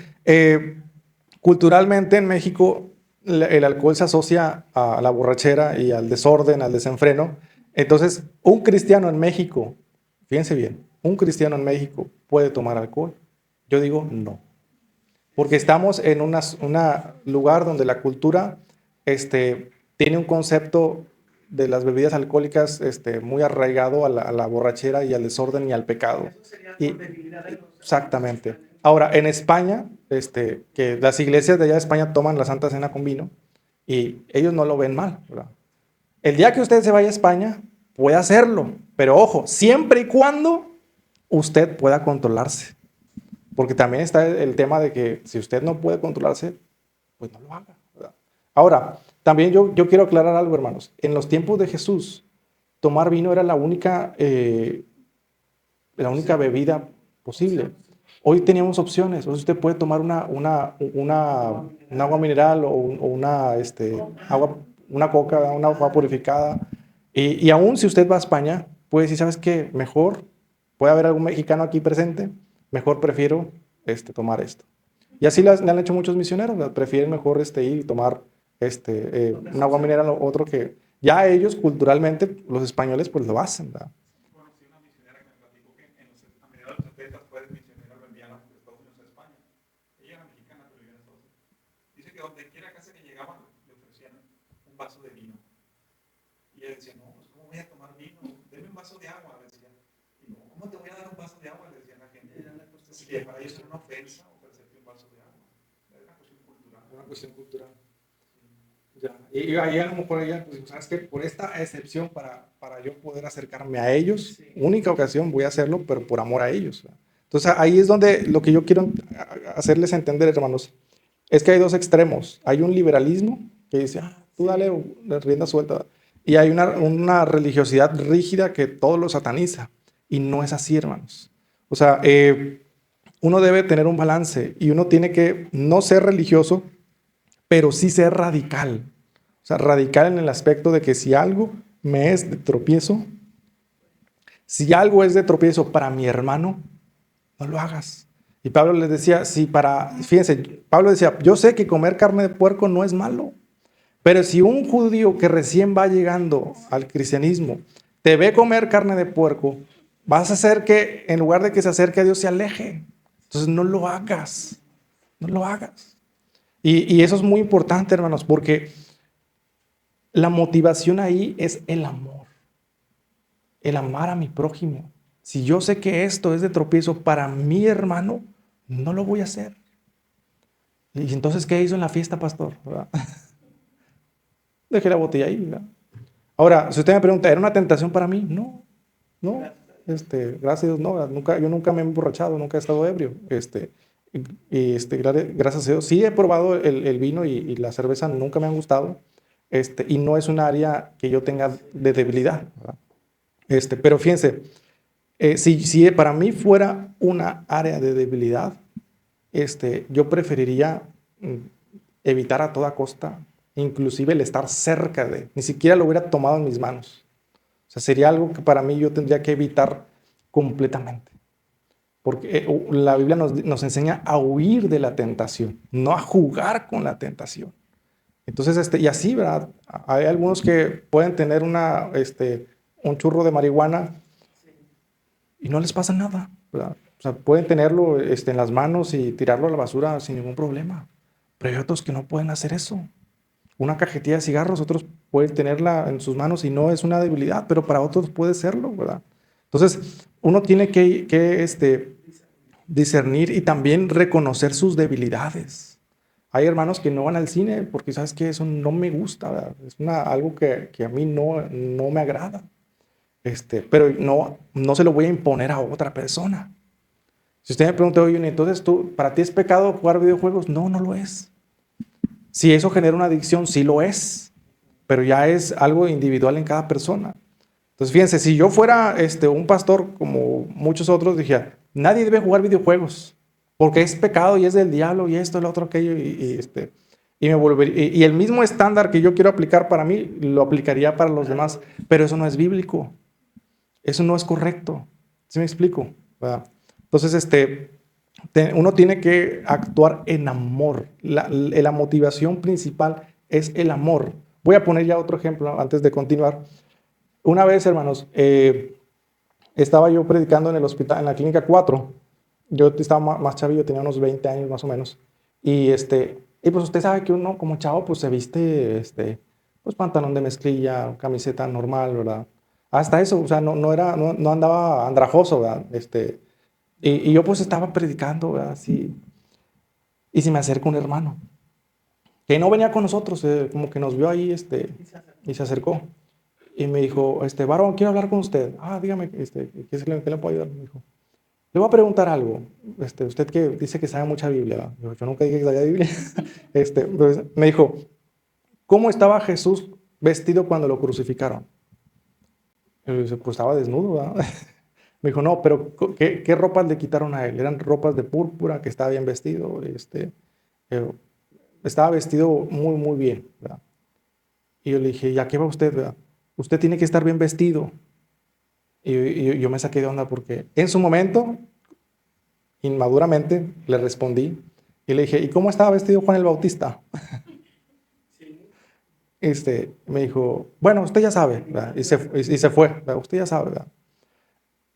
culturalmente en México el alcohol se asocia a la borrachera y al desorden, al desenfreno. Entonces, un cristiano en México, fíjense bien, un cristiano en México puede tomar alcohol. Yo digo no, porque estamos en un lugar donde la cultura tiene un concepto de las bebidas alcohólicas muy arraigado a la borrachera y al desorden y al pecado. Y, exactamente. Ahora, en España, que las iglesias de allá de España toman la Santa Cena con vino y ellos no lo ven mal, ¿verdad? El día que usted se vaya a España, puede hacerlo, pero ojo, siempre y cuando usted pueda controlarse. Porque también está el tema de que si usted no puede controlarse, pues no lo haga, ¿verdad? Ahora, también yo quiero aclarar algo, hermanos. En los tiempos de Jesús, tomar vino era la única bebida posible. Hoy teníamos opciones. Usted puede tomar un agua mineral o una coca, una agua purificada. Y aún si usted va a España, puede decir, ¿sabes qué? Mejor, puede haber algún mexicano aquí presente, mejor prefiero tomar esto. Y así le han hecho muchos misioneros, ¿verdad? Prefieren mejor ir y tomar un agua mineral o otro que ya ellos culturalmente, los españoles, pues lo hacen, ¿verdad? Conocí una misionera que me platicó que a mediados de los 70 fue misionera lesbiana de Estados Unidos a España. Ella era mexicana, pero vivía en Estados Unidos. Dice que donde quiera casa que llegaban le ofrecían un vaso de vino. Y ella decía, no, pues ¿cómo voy a tomar vino? Deme un vaso de agua, decía. Y no, ¿cómo te voy a dar un vaso de agua? Le decía la gente. Así que para ellos era una ofensa ofrecerte un vaso de agua. Era una cuestión cultural. Una cuestión cultural. Ya. Y ahí a lo mejor ella, pues, ¿sabes qué? Por esta excepción para yo poder acercarme a ellos, única ocasión voy a hacerlo, pero por amor a ellos, ¿verdad? Entonces ahí es donde lo que yo quiero hacerles entender, hermanos, es que hay dos extremos. Hay un liberalismo que dice, tú dale rienda suelta. Y hay una religiosidad rígida que todo lo sataniza. Y no es así, hermanos. O sea, uno debe tener un balance y uno tiene que no ser religioso, pero sí ser radical. O sea, radical en el aspecto de que si algo me es de tropiezo, si algo es de tropiezo para mi hermano, no lo hagas. Y Pablo les decía, fíjense, Pablo decía, yo sé que comer carne de puerco no es malo, pero si un judío que recién va llegando al cristianismo te ve comer carne de puerco, vas a hacer que en lugar de que se acerque a Dios se aleje. Entonces no lo hagas, no lo hagas. Y eso es muy importante, hermanos, porque la motivación ahí es el amor. El amar a mi prójimo. Si yo sé que esto es de tropiezo para mi hermano, no lo voy a hacer. Y entonces, ¿qué hizo en la fiesta, pastor? ¿Verdad? Dejé la botella ahí, ¿verdad? Ahora, si usted me pregunta, ¿era una tentación para mí? No, no. Gracias a Dios, no. Yo nunca me he emborrachado, nunca he estado ebrio. Gracias a Dios, sí he probado el vino y la cerveza nunca me han gustado, y no es un área que yo tenga de debilidad, ¿verdad? Pero fíjense, si para mí fuera una área de debilidad, yo preferiría evitar a toda costa, inclusive el estar cerca ni siquiera lo hubiera tomado en mis manos. O sea, sería algo que para mí yo tendría que evitar completamente. Porque la Biblia nos enseña a huir de la tentación, no a jugar con la tentación. Entonces, y así, ¿verdad? Hay algunos que pueden tener un churro de marihuana y no les pasa nada, ¿verdad? O sea, pueden tenerlo en las manos y tirarlo a la basura sin ningún problema. Pero hay otros que no pueden hacer eso. Una cajetilla de cigarros, otros pueden tenerla en sus manos y no es una debilidad, pero para otros puede serlo, ¿verdad? Entonces, uno tiene que discernir y también reconocer sus debilidades. Hay hermanos que no van al cine porque, ¿sabes qué? Eso no me gusta, ¿verdad? Es algo que a mí no me agrada. Pero no se lo voy a imponer a otra persona. Si usted me pregunta, oye, entonces ¿para ti es pecado jugar videojuegos? No, no lo es. Si eso genera una adicción, sí lo es. Pero ya es algo individual en cada persona. Entonces, fíjense, si yo fuera un pastor como muchos otros, dije, nadie debe jugar videojuegos porque es pecado y es del diablo y esto, el otro, aquello, y el mismo estándar que yo quiero aplicar para mí, lo aplicaría para los demás, pero eso no es bíblico. Eso no es correcto. ¿Sí me explico? ¿Verdad? Entonces, uno tiene que actuar en amor. La motivación principal es el amor. Voy a poner ya otro ejemplo antes de continuar. Una vez, hermanos, estaba yo predicando en el hospital, en la clínica 4. Yo estaba más chavillo, tenía unos 20 años más o menos. Y pues usted sabe que uno como chavo pues se viste, pues pantalón de mezclilla, camiseta normal, ¿verdad? Hasta eso, o sea, no andaba andrajoso, ¿verdad? Y yo pues estaba predicando, ¿verdad? Así, y se me acerca un hermano que no venía con nosotros, como que nos vio ahí, y se acercó. Y me dijo, varón, quiero hablar con usted. Ah, dígame, ¿qué le puedo ayudar? Me dijo, le voy a preguntar algo. Usted que dice que sabe mucha Biblia, ¿verdad? Yo nunca dije que sabía Biblia. Pues, me dijo, ¿cómo estaba Jesús vestido cuando lo crucificaron? Y yo dije, pues estaba desnudo, ¿verdad? Me dijo, no, pero ¿qué ropas le quitaron a él? Eran ropas de púrpura, que estaba bien vestido, eh, estaba vestido muy, muy bien, ¿verdad? Y yo le dije, ¿y a qué va usted, verdad? Usted tiene que estar bien vestido. Y yo me saqué de onda porque en su momento, inmaduramente, le respondí y le dije, ¿y cómo estaba vestido Juan el Bautista? Me dijo, bueno, usted ya sabe, ¿verdad? Y se fue, ¿verdad? Usted ya sabe, ¿verdad?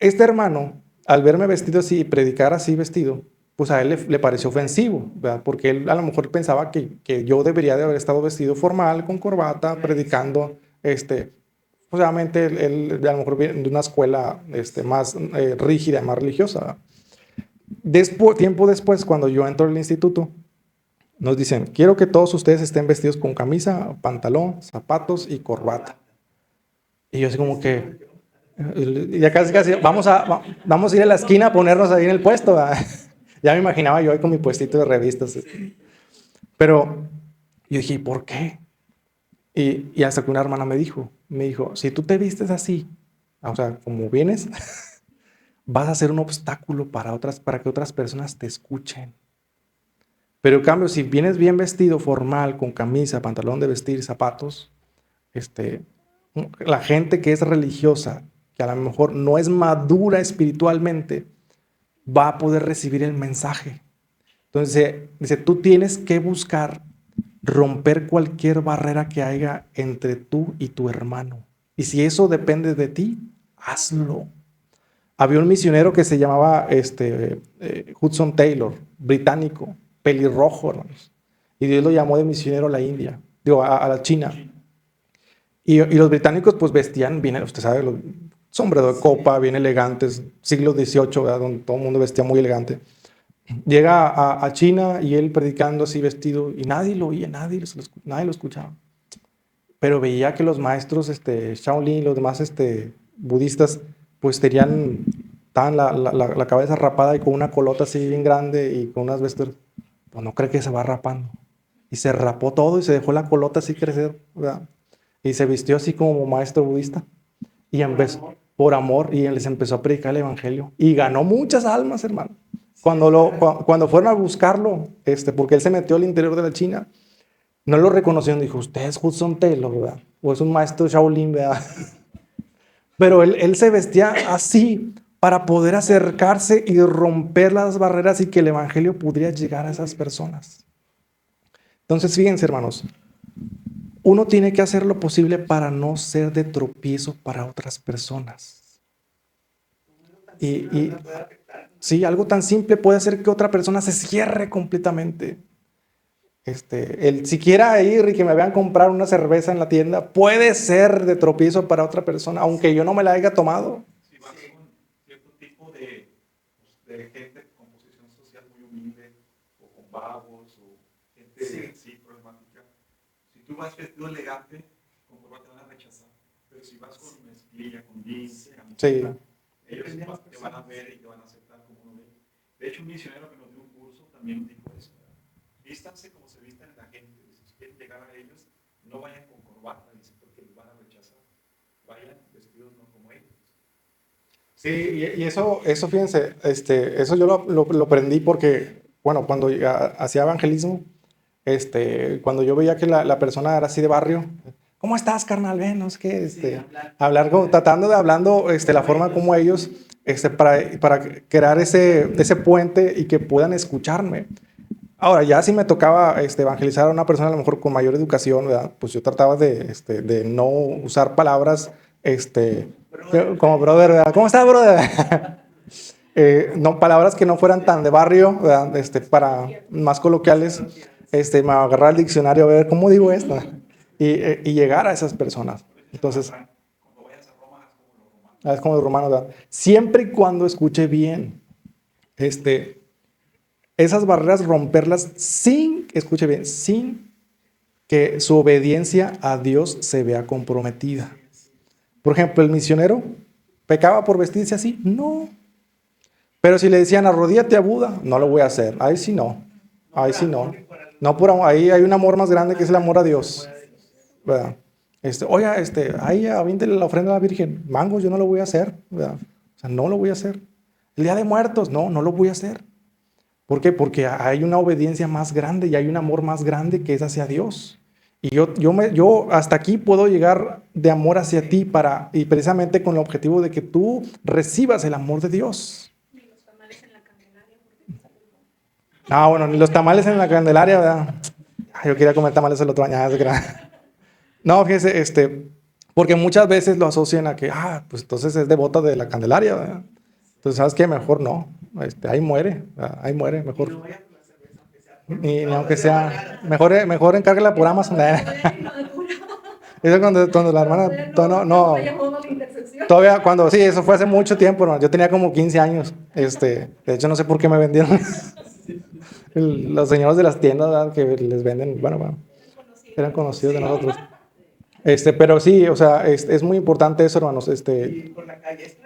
Este hermano, al verme vestido así y predicar así vestido, pues a él le pareció ofensivo, ¿verdad? Porque él a lo mejor pensaba que yo debería de haber estado vestido formal, con corbata, predicando, pues obviamente él a lo mejor viene de una escuela más rígida, más religiosa, ¿verdad? Tiempo después, cuando yo entro al instituto, nos dicen, quiero que todos ustedes estén vestidos con camisa, pantalón, zapatos y corbata. Y yo así como que, ya casi, vamos a ir a la esquina a ponernos ahí en el puesto, ¿verdad? Ya me imaginaba yo ahí con mi puestito de revistas. Pero yo dije, ¿por qué? Y hasta que una hermana me dijo, si tú te vistes así, o sea, como vienes, vas a ser un obstáculo para que otras personas te escuchen. Pero en cambio, si vienes bien vestido, formal, con camisa, pantalón de vestir, zapatos, la gente que es religiosa, que a lo mejor no es madura espiritualmente, va a poder recibir el mensaje. Entonces, dice, tú tienes que buscar romper cualquier barrera que haya entre tú y tu hermano. Y si eso depende de ti, hazlo. Había un misionero que se llamaba Hudson Taylor, británico, pelirrojo, hermanos. Y Dios lo llamó de misionero a la India, digo, a la China. Y los británicos pues vestían bien, usted sabe, los sombrero de copa, bien elegantes, siglo XVIII, ¿verdad? Donde todo el mundo vestía muy elegante. Llega a China y él predicando así vestido y nadie lo oía, nadie lo escuchaba. Pero veía que los maestros Shaolin, los demás budistas, pues estaban la cabeza rapada y con una colota así bien grande y con unas vestiduras. Pues no cree que se va rapando. Y se rapó todo y se dejó la colota así crecer, ¿verdad? Y se vistió así como maestro budista. Y por amor, y les empezó a predicar el evangelio. Y ganó muchas almas, hermano. Cuando fueron a buscarlo, porque él se metió al interior de la China, no lo reconocieron. Dijo, usted es Hudson Taylor, ¿verdad? O es un maestro Shaolin, ¿verdad? Pero él se vestía así para poder acercarse y romper las barreras y que el evangelio pudiera llegar a esas personas. Entonces, fíjense, hermanos, uno tiene que hacer lo posible para no ser de tropiezo para otras personas. Y sí, algo tan simple puede hacer que otra persona se cierre completamente. El siquiera ir y que me vean comprar una cerveza en la tienda puede ser de tropiezo para otra persona, aunque yo no me la haya tomado. Si vas con cierto tipo de gente con posición social muy humilde, o con vagos, o gente así problemática, si tú vas vestido elegante, con corbata te van a rechazar. Pero si vas con mezclilla, con jeans, camiseta, ellos te van a ver y te van a aceptar como uno ve. De hecho, un misionero que nos dio un curso también dijo eso. Vístanse como se vistan la gente. Si quieren llegar a ellos, no vayan con corbata, dice, porque los van a rechazar. Vayan vestidos no como ellos. Sí, y eso fíjense, eso yo lo aprendí porque, bueno, cuando hacía evangelismo, cuando yo veía que la persona era así de barrio, ¿cómo estás, carnal? Ven, no sé qué, hablar, tratando de hablando, la forma como ellos, para crear ese puente y que puedan escucharme. Ahora, ya si me tocaba evangelizar a una persona a lo mejor con mayor educación, ¿verdad? Pues yo trataba de no usar palabras como brother, ¿verdad? ¿Cómo estás, brother? No, palabras que no fueran tan de barrio, ¿verdad? Para más coloquiales, me agarrar el diccionario a ver cómo digo esto y llegar a esas personas. Entonces, Cuando vayas a Roma, haz como los romanos. es como los romanos, ¿verdad? Siempre y cuando escuche bien, esas barreras romperlas escuche bien, sin que su obediencia a Dios se vea comprometida. Por ejemplo, el misionero pecaba por vestirse así, no. Pero si le decían arrodíllate a Buda, no lo voy a hacer. Ahí sí no. Ahí sí no. No por ahí hay un amor más grande que es el amor a Dios. ¿Verdad? Oiga, ahí avíntele la ofrenda a la Virgen. Mangos, yo no lo voy a hacer. ¿Verdad? O sea, no lo voy a hacer. El Día de Muertos, no lo voy a hacer. ¿Por qué? Porque hay una obediencia más grande y hay un amor más grande que es hacia Dios. Y yo hasta aquí puedo llegar de amor hacia ti y precisamente con el objetivo de que tú recibas el amor de Dios. Ni los tamales en la Candelaria, porque Bueno, ni los tamales en la Candelaria, ¿verdad? Yo quería comer tamales el otro año. No, fíjese, porque muchas veces lo asocian a que, pues entonces es devota de la Candelaria, ¿verdad? Entonces, ¿sabes qué? Mejor no. Ahí muere, ¿verdad? Ahí muere, mejor. Y aunque sea, mejor encárguela por Amazon. Eso cuando la hermana, todavía cuando, sí, eso fue hace mucho tiempo, ¿no? Yo tenía como 15 años. De hecho, no sé por qué me vendieron los señores de las tiendas, ¿verdad? Que les venden, bueno, eran conocidos de nosotros. Pero sí, o sea, es muy importante eso, hermanos. Y por la calle, es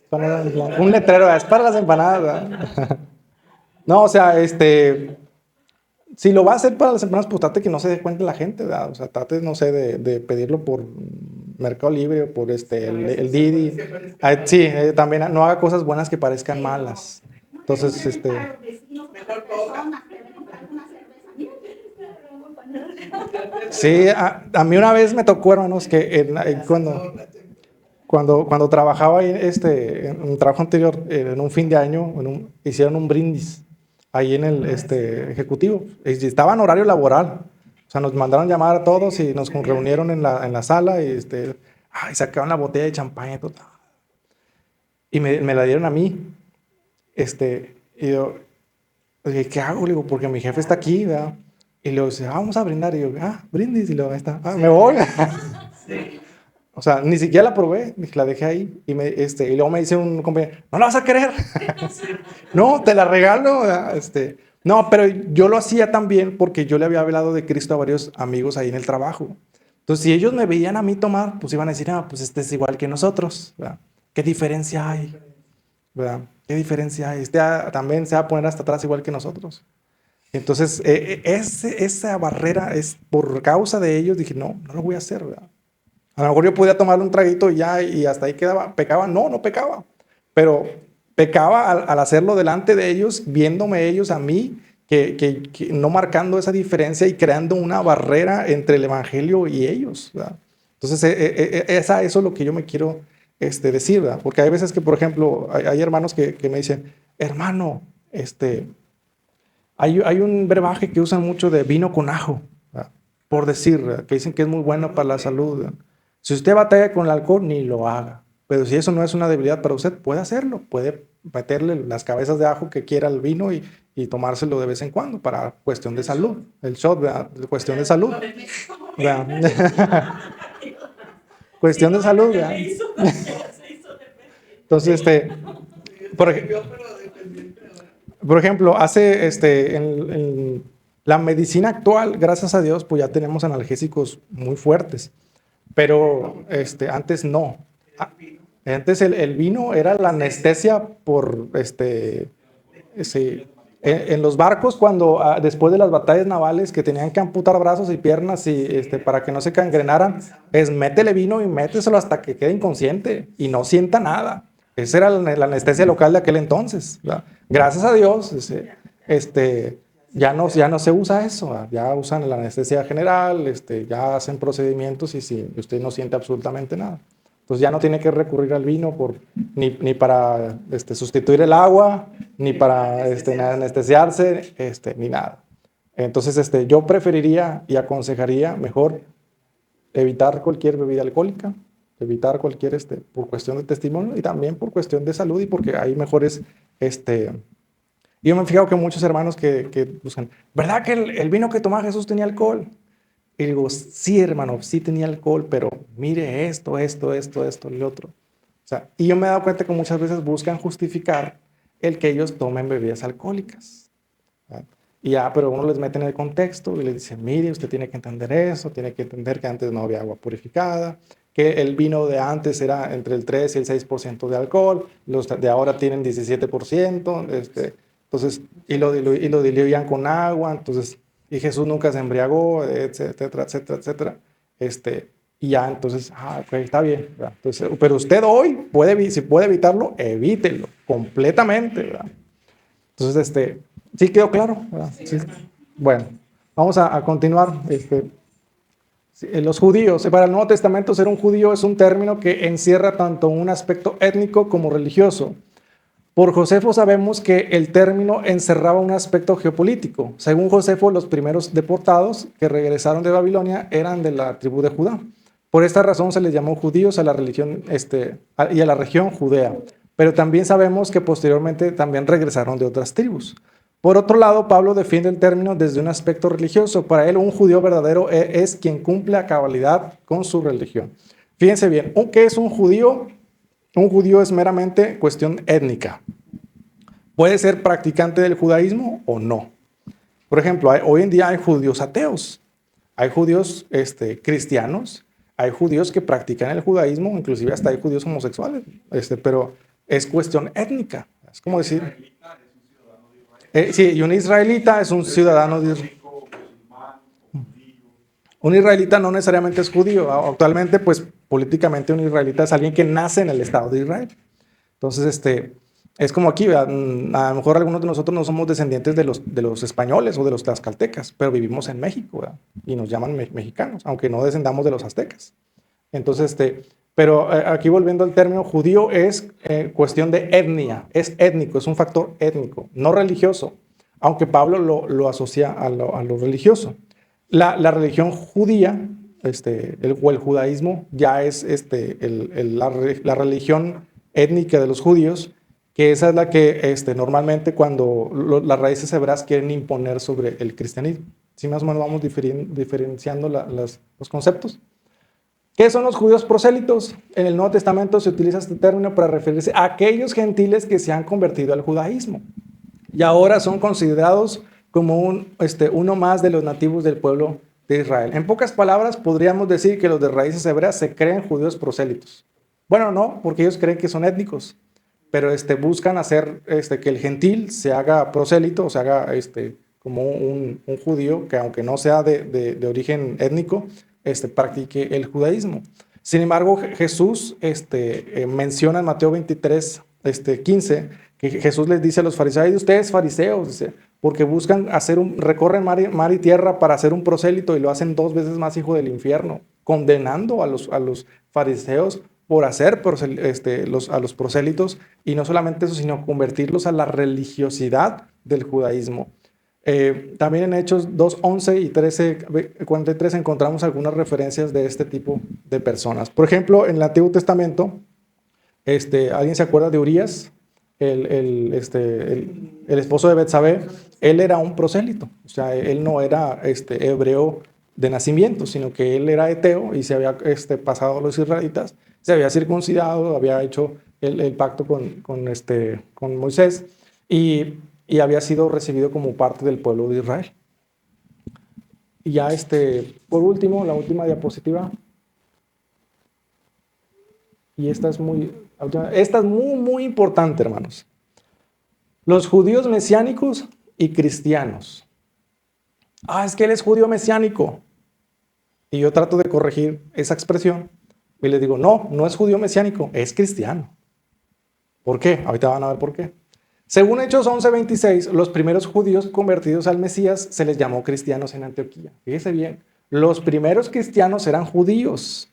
para las empanadas. Un letrero, es para las empanadas, ¿verdad? No, o sea, si lo va a hacer para las empanadas, pues trate que no se dé cuenta la gente, ¿verdad? O sea, trate, no sé, de pedirlo por Mercado Libre o por el Didi. Sí, también no haga cosas buenas que parezcan malas. Entonces, Mejor toca. sí, a mí una vez me tocó, hermanos, que cuando trabajaba ahí, en un trabajo anterior, en un fin de año, hicieron un brindis ahí en el ejecutivo. Y estaba en horario laboral. O sea, nos mandaron llamar a todos y nos reunieron en la sala y sacaron la botella de champán y todo. Y me la dieron a mí. Y yo, oye, ¿qué hago? Le digo, porque mi jefe está aquí, ¿verdad? Y luego dice, vamos a brindar. Y yo, brindis. Y luego, ahí está, me voy. O sea, ni siquiera la probé, la dejé ahí. Y luego me dice un compañero, ¿no la vas a querer? No, te la regalo. No, pero yo lo hacía también porque yo le había hablado de Cristo a varios amigos ahí en el trabajo. Entonces, si ellos me veían a mí tomar, pues iban a decir, pues este es igual que nosotros, ¿verdad? ¿Qué diferencia hay? ¿Verdad? ¿Qué diferencia hay? También se va a poner hasta atrás igual que nosotros. Entonces, esa barrera es por causa de ellos. Dije, no lo voy a hacer, ¿verdad? A lo mejor yo podía tomar un traguito y hasta ahí quedaba. ¿Pecaba? No pecaba. Pero pecaba al hacerlo delante de ellos, viéndome ellos a mí, que no marcando esa diferencia y creando una barrera entre el evangelio y ellos, ¿verdad? Entonces, eso es lo que yo me quiero decir, ¿verdad? Porque hay veces que, por ejemplo, hay hermanos que me dicen, hermano, hay un brebaje que usan mucho de vino con ajo, ¿verdad? Por decir, ¿verdad? Que dicen que es muy bueno para la salud, ¿verdad? Si usted batalla con el alcohol, ni lo haga. Pero si eso no es una debilidad para usted, puede hacerlo. Puede meterle las cabezas de ajo que quiera al vino y tomárselo de vez en cuando para cuestión de salud. El shot, ¿verdad? Cuestión de salud. ¿Verdad? Cuestión de salud, ¿verdad? Entonces, por ejemplo, en la medicina actual, gracias a Dios, pues ya tenemos analgésicos muy fuertes. Pero antes no. Antes el vino era la anestesia por en los barcos cuando después de las batallas navales que tenían que amputar brazos y piernas y para que no se gangrenaran, métele vino y méteselo hasta que quede inconsciente y no sienta nada. Esa era la anestesia local de aquel entonces, ¿verdad? Gracias a Dios, ya no se usa eso, ya usan la anestesia general, ya hacen procedimientos y si usted no siente absolutamente nada. Entonces ya no tiene que recurrir al vino ni para sustituir el agua, ni para anestesiarse, ni nada. Entonces yo preferiría y aconsejaría mejor evitar cualquier bebida alcohólica, evitar cualquier, por cuestión de testimonio y también por cuestión de salud y porque hay mejores, yo me he fijado que muchos hermanos que buscan, ¿verdad que el vino que tomaba Jesús tenía alcohol? Y digo, sí, hermano, sí tenía alcohol, pero mire esto, y lo otro. O sea, y yo me he dado cuenta que muchas veces buscan justificar el que ellos tomen bebidas alcohólicas. ¿Verdad? Y ya, pero uno les mete en el contexto y les dice, mire, usted tiene que entender eso, tiene que entender que antes no había agua purificada, que el vino de antes era entre el 3 y el 6% de alcohol, los de ahora tienen 17%, entonces, y lo diluían con agua, entonces, y Jesús nunca se embriagó, etcétera, etcétera, etcétera. Y ya, entonces, ok, está bien, ¿verdad? Entonces, pero usted hoy, si puede evitarlo, evítelo completamente, ¿verdad? Entonces, sí quedó claro, ¿verdad? Sí. Bueno, vamos a continuar. Los judíos, para el Nuevo Testamento ser un judío es un término que encierra tanto un aspecto étnico como religioso. Por Josefo sabemos que el término encerraba un aspecto geopolítico. Según Josefo, los primeros deportados que regresaron de Babilonia eran de la tribu de Judá. Por esta razón se les llamó judíos a la religión y a la región Judea. Pero también sabemos que posteriormente también regresaron de otras tribus. Por otro lado, Pablo defiende el término desde un aspecto religioso. Para él, un judío verdadero es quien cumple a cabalidad con su religión. Fíjense bien, ¿qué es un judío? Un judío es meramente cuestión étnica. Puede ser practicante del judaísmo o no. Por ejemplo, hoy en día hay judíos ateos, hay judíos cristianos, hay judíos que practican el judaísmo, inclusive hasta hay judíos homosexuales, pero es cuestión étnica. Es como decir... sí, y un israelita es un ciudadano de Israel. Un israelita no necesariamente es judío. Actualmente, pues, políticamente un israelita es alguien que nace en el Estado de Israel. Entonces, es como aquí, a lo mejor algunos de nosotros no somos descendientes de los españoles o de los tlaxcaltecas, pero vivimos en México, ¿verdad? Y nos llaman mexicanos, aunque no descendamos de los aztecas. Entonces, pero aquí volviendo al término, judío es cuestión de etnia, es étnico, es un factor étnico, no religioso, aunque Pablo lo asocia a lo religioso. La religión judía, o el judaísmo, ya es la religión étnica de los judíos, que esa es la que normalmente cuando las raíces hebreas quieren imponer sobre el cristianismo. ¿Sí más o menos vamos diferenciando los conceptos? ¿Qué son los judíos prosélitos? En el Nuevo Testamento se utiliza este término para referirse a aquellos gentiles que se han convertido al judaísmo y ahora son considerados como uno más de los nativos del pueblo de Israel. En pocas palabras, podríamos decir que los de raíces hebreas se creen judíos prosélitos. Bueno, no, porque ellos creen que son étnicos, pero buscan hacer que el gentil se haga prosélito, o se haga como un judío que aunque no sea de origen étnico, practique el judaísmo. Sin embargo, Jesús menciona en Mateo 23, 15, que Jesús les dice a los fariseos, "Ay, ustedes fariseos", dice, porque buscan recorren mar y tierra para hacer un prosélito y lo hacen 2 veces más hijo del infierno, condenando a los fariseos por hacer a los prosélitos, y no solamente eso, sino convertirlos a la religiosidad del judaísmo. También en Hechos 2:11 y 13:43 encontramos algunas referencias de este tipo de personas. Por ejemplo, en el Antiguo Testamento, ¿alguien se acuerda de Urías? El esposo de Betsabé. Él era un prosélito, o sea, él no era hebreo de nacimiento, sino que él era eteo y se había pasado a los israelitas, se había circuncidado, había hecho el pacto con Moisés y había sido recibido como parte del pueblo de Israel. Y ya por último, la última diapositiva. Y esta es muy, muy importante, hermanos. Los judíos mesiánicos y cristianos. Es que él es judío mesiánico. Y yo trato de corregir esa expresión y les digo, no es judío mesiánico, es cristiano. ¿Por qué? Ahorita van a ver por qué. Según Hechos 11:26, los primeros judíos convertidos al Mesías se les llamó cristianos en Antioquía. Fíjese bien, los primeros cristianos eran judíos.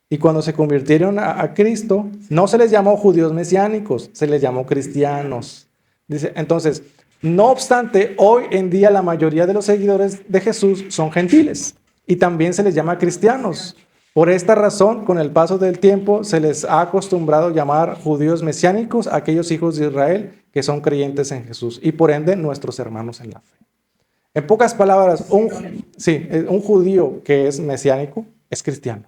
Y cuando se convirtieron a Cristo, no se les llamó judíos mesiánicos, se les llamó cristianos. Dice, entonces, no obstante, hoy en día la mayoría de los seguidores de Jesús son gentiles y también se les llama cristianos. Por esta razón, con el paso del tiempo, se les ha acostumbrado llamar judíos mesiánicos a aquellos hijos de Israel que son creyentes en Jesús y por ende nuestros hermanos en la fe. En pocas palabras, un judío que es mesiánico es cristiano.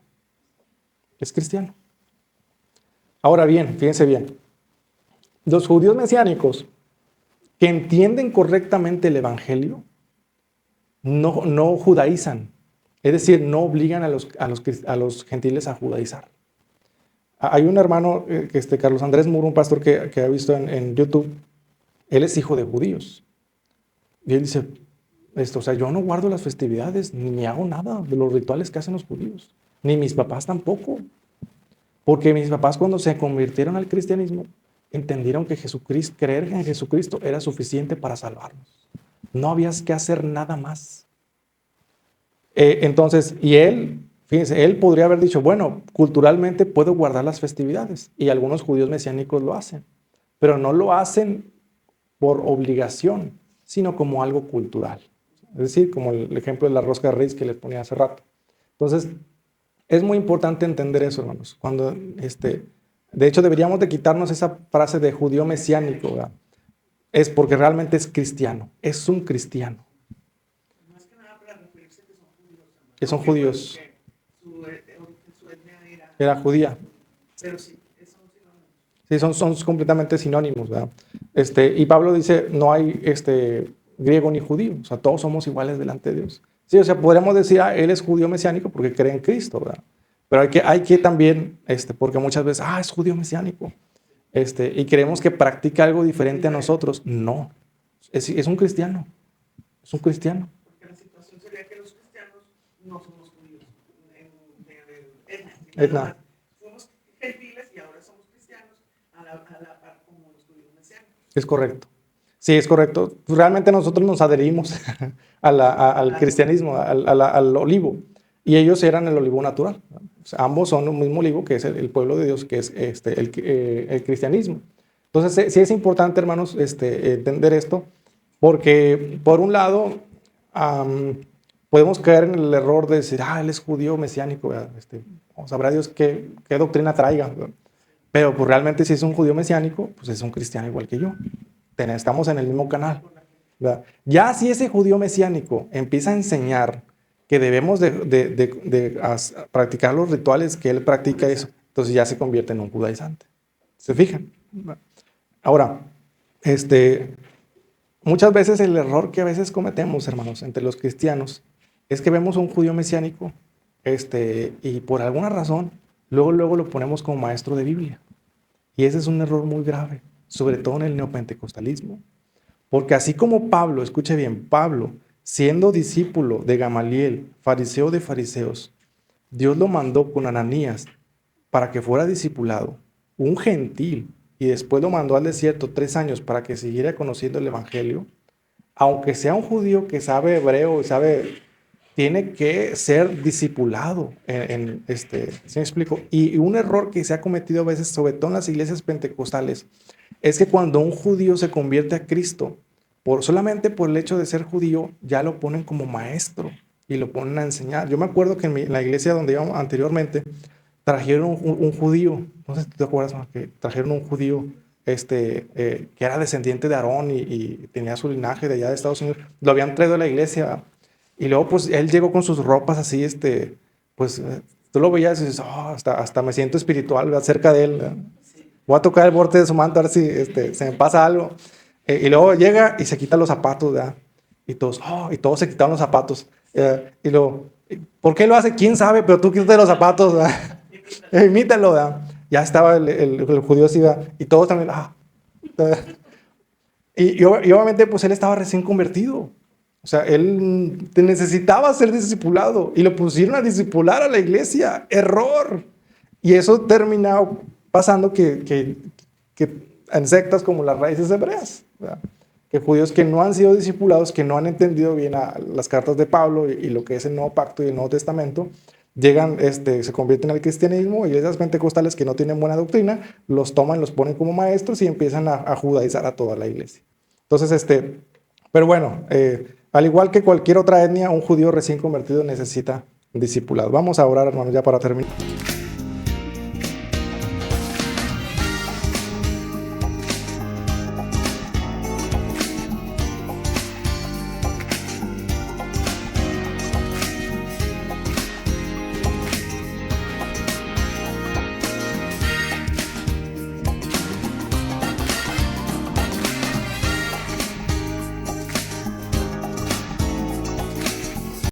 Es cristiano. Ahora bien, fíjense bien, los judíos mesiánicos que entienden correctamente el evangelio no judaizan, es decir, no obligan a los gentiles a judaizar. Hay un hermano, Carlos Andrés Muro, un pastor que ha visto en YouTube, él es hijo de judíos. Y él dice, o sea, yo no guardo las festividades, ni hago nada de los rituales que hacen los judíos, ni mis papás tampoco. Porque mis papás cuando se convirtieron al cristianismo, entendieron que creer en Jesucristo era suficiente para salvarnos. No había que hacer nada más. Entonces, y él, fíjense, él podría haber dicho, bueno, culturalmente puedo guardar las festividades. Y algunos judíos mesiánicos lo hacen. Pero no lo hacen por obligación, sino como algo cultural. Es decir, como el ejemplo de la rosca de Reyes que les ponía hace rato. Entonces, es muy importante entender eso, hermanos. Cuando, de hecho, deberíamos de quitarnos esa frase de judío mesiánico, ¿verdad? Es porque realmente es cristiano, es un cristiano. Más que nada para referirse que son judíos. Que son judíos. Su etnia Era judía. Pero sí, son sinónimos. Sí, son completamente sinónimos, ¿verdad? Y Pablo dice, no hay griego ni judío, o sea, todos somos iguales delante de Dios. Sí, o sea, podríamos decir, él es judío mesiánico porque cree en Cristo, ¿verdad? Pero hay que también, porque muchas veces, es judío mesiánico, y creemos que practica algo diferente a nosotros. No, es un cristiano, es un cristiano. Porque la situación sería que los cristianos no somos judíos en Etna. Somos gentiles y ahora somos cristianos a la par como los judíos mesiánicos. Es correcto. Sí, es correcto. Realmente nosotros nos adherimos al cristianismo, al olivo. Y ellos eran el olivo natural. O sea, ambos son un mismo olivo, que es el pueblo de Dios, que es el cristianismo. Entonces, sí es importante, hermanos, entender esto, porque por un lado, podemos caer en el error de decir, él es judío mesiánico, sabrá Dios qué doctrina traiga, ¿verdad? Pero pues realmente si es un judío mesiánico, pues es un cristiano igual que yo. Estamos en el mismo canal, ¿verdad? Ya si ese judío mesiánico empieza a enseñar que debemos de practicar los rituales que él practica, eso, entonces ya se convierte en un judaizante. ¿Se fijan? Ahora, muchas veces el error que a veces cometemos, hermanos, entre los cristianos, es que vemos a un judío mesiánico, y por alguna razón, luego lo ponemos como maestro de Biblia. Y ese es un error muy grave, sobre todo en el neopentecostalismo. Porque así como Pablo, escuche bien, Pablo, siendo discípulo de Gamaliel, fariseo de fariseos, Dios lo mandó con Ananías para que fuera discipulado, un gentil, y después lo mandó al desierto 3 años para que siguiera conociendo el evangelio. Aunque sea un judío que sabe hebreo, tiene que ser discipulado. ¿Sí me explico? Y un error que se ha cometido a veces, sobre todo en las iglesias pentecostales, es que cuando un judío se convierte a Cristo, solamente por el hecho de ser judío, ya lo ponen como maestro y lo ponen a enseñar. Yo me acuerdo que en la iglesia donde íbamos anteriormente, trajeron un judío, no sé si te acuerdas, ¿no? Que trajeron un judío que era descendiente de Aarón y tenía su linaje de allá de Estados Unidos. Lo habían traído a la iglesia y luego pues él llegó con sus ropas así, pues tú lo veías y dices, hasta me siento espiritual, ¿verdad? Cerca de él, ¿verdad? Voy a tocar el borde de su manto a ver si se me pasa algo. Y luego llega y se quita los zapatos, ¿verdad? Y todos se quitaron los zapatos. Y luego, ¿por qué lo hace? ¿Quién sabe? Pero tú quítate los zapatos, ¿verdad? Imítalo, ¿verdad? Ya estaba el judío así, ¿verdad? Y todos también, y obviamente pues él estaba recién convertido. O sea, él necesitaba ser discipulado y lo pusieron a discipular a la iglesia. ¡Error! Y eso terminó pasando que en sectas como las raíces hebreas, ¿verdad? Que judíos que no han sido discipulados, que no han entendido bien las cartas de Pablo y lo que es el Nuevo Pacto y el Nuevo Testamento, llegan, se convierten al cristianismo, y esas pentecostales que no tienen buena doctrina, los toman, los ponen como maestros y empiezan a judaizar a toda la iglesia. Entonces, pero bueno, al igual que cualquier otra etnia, un judío recién convertido necesita discipulado. Vamos a orar, hermanos, ya para terminar.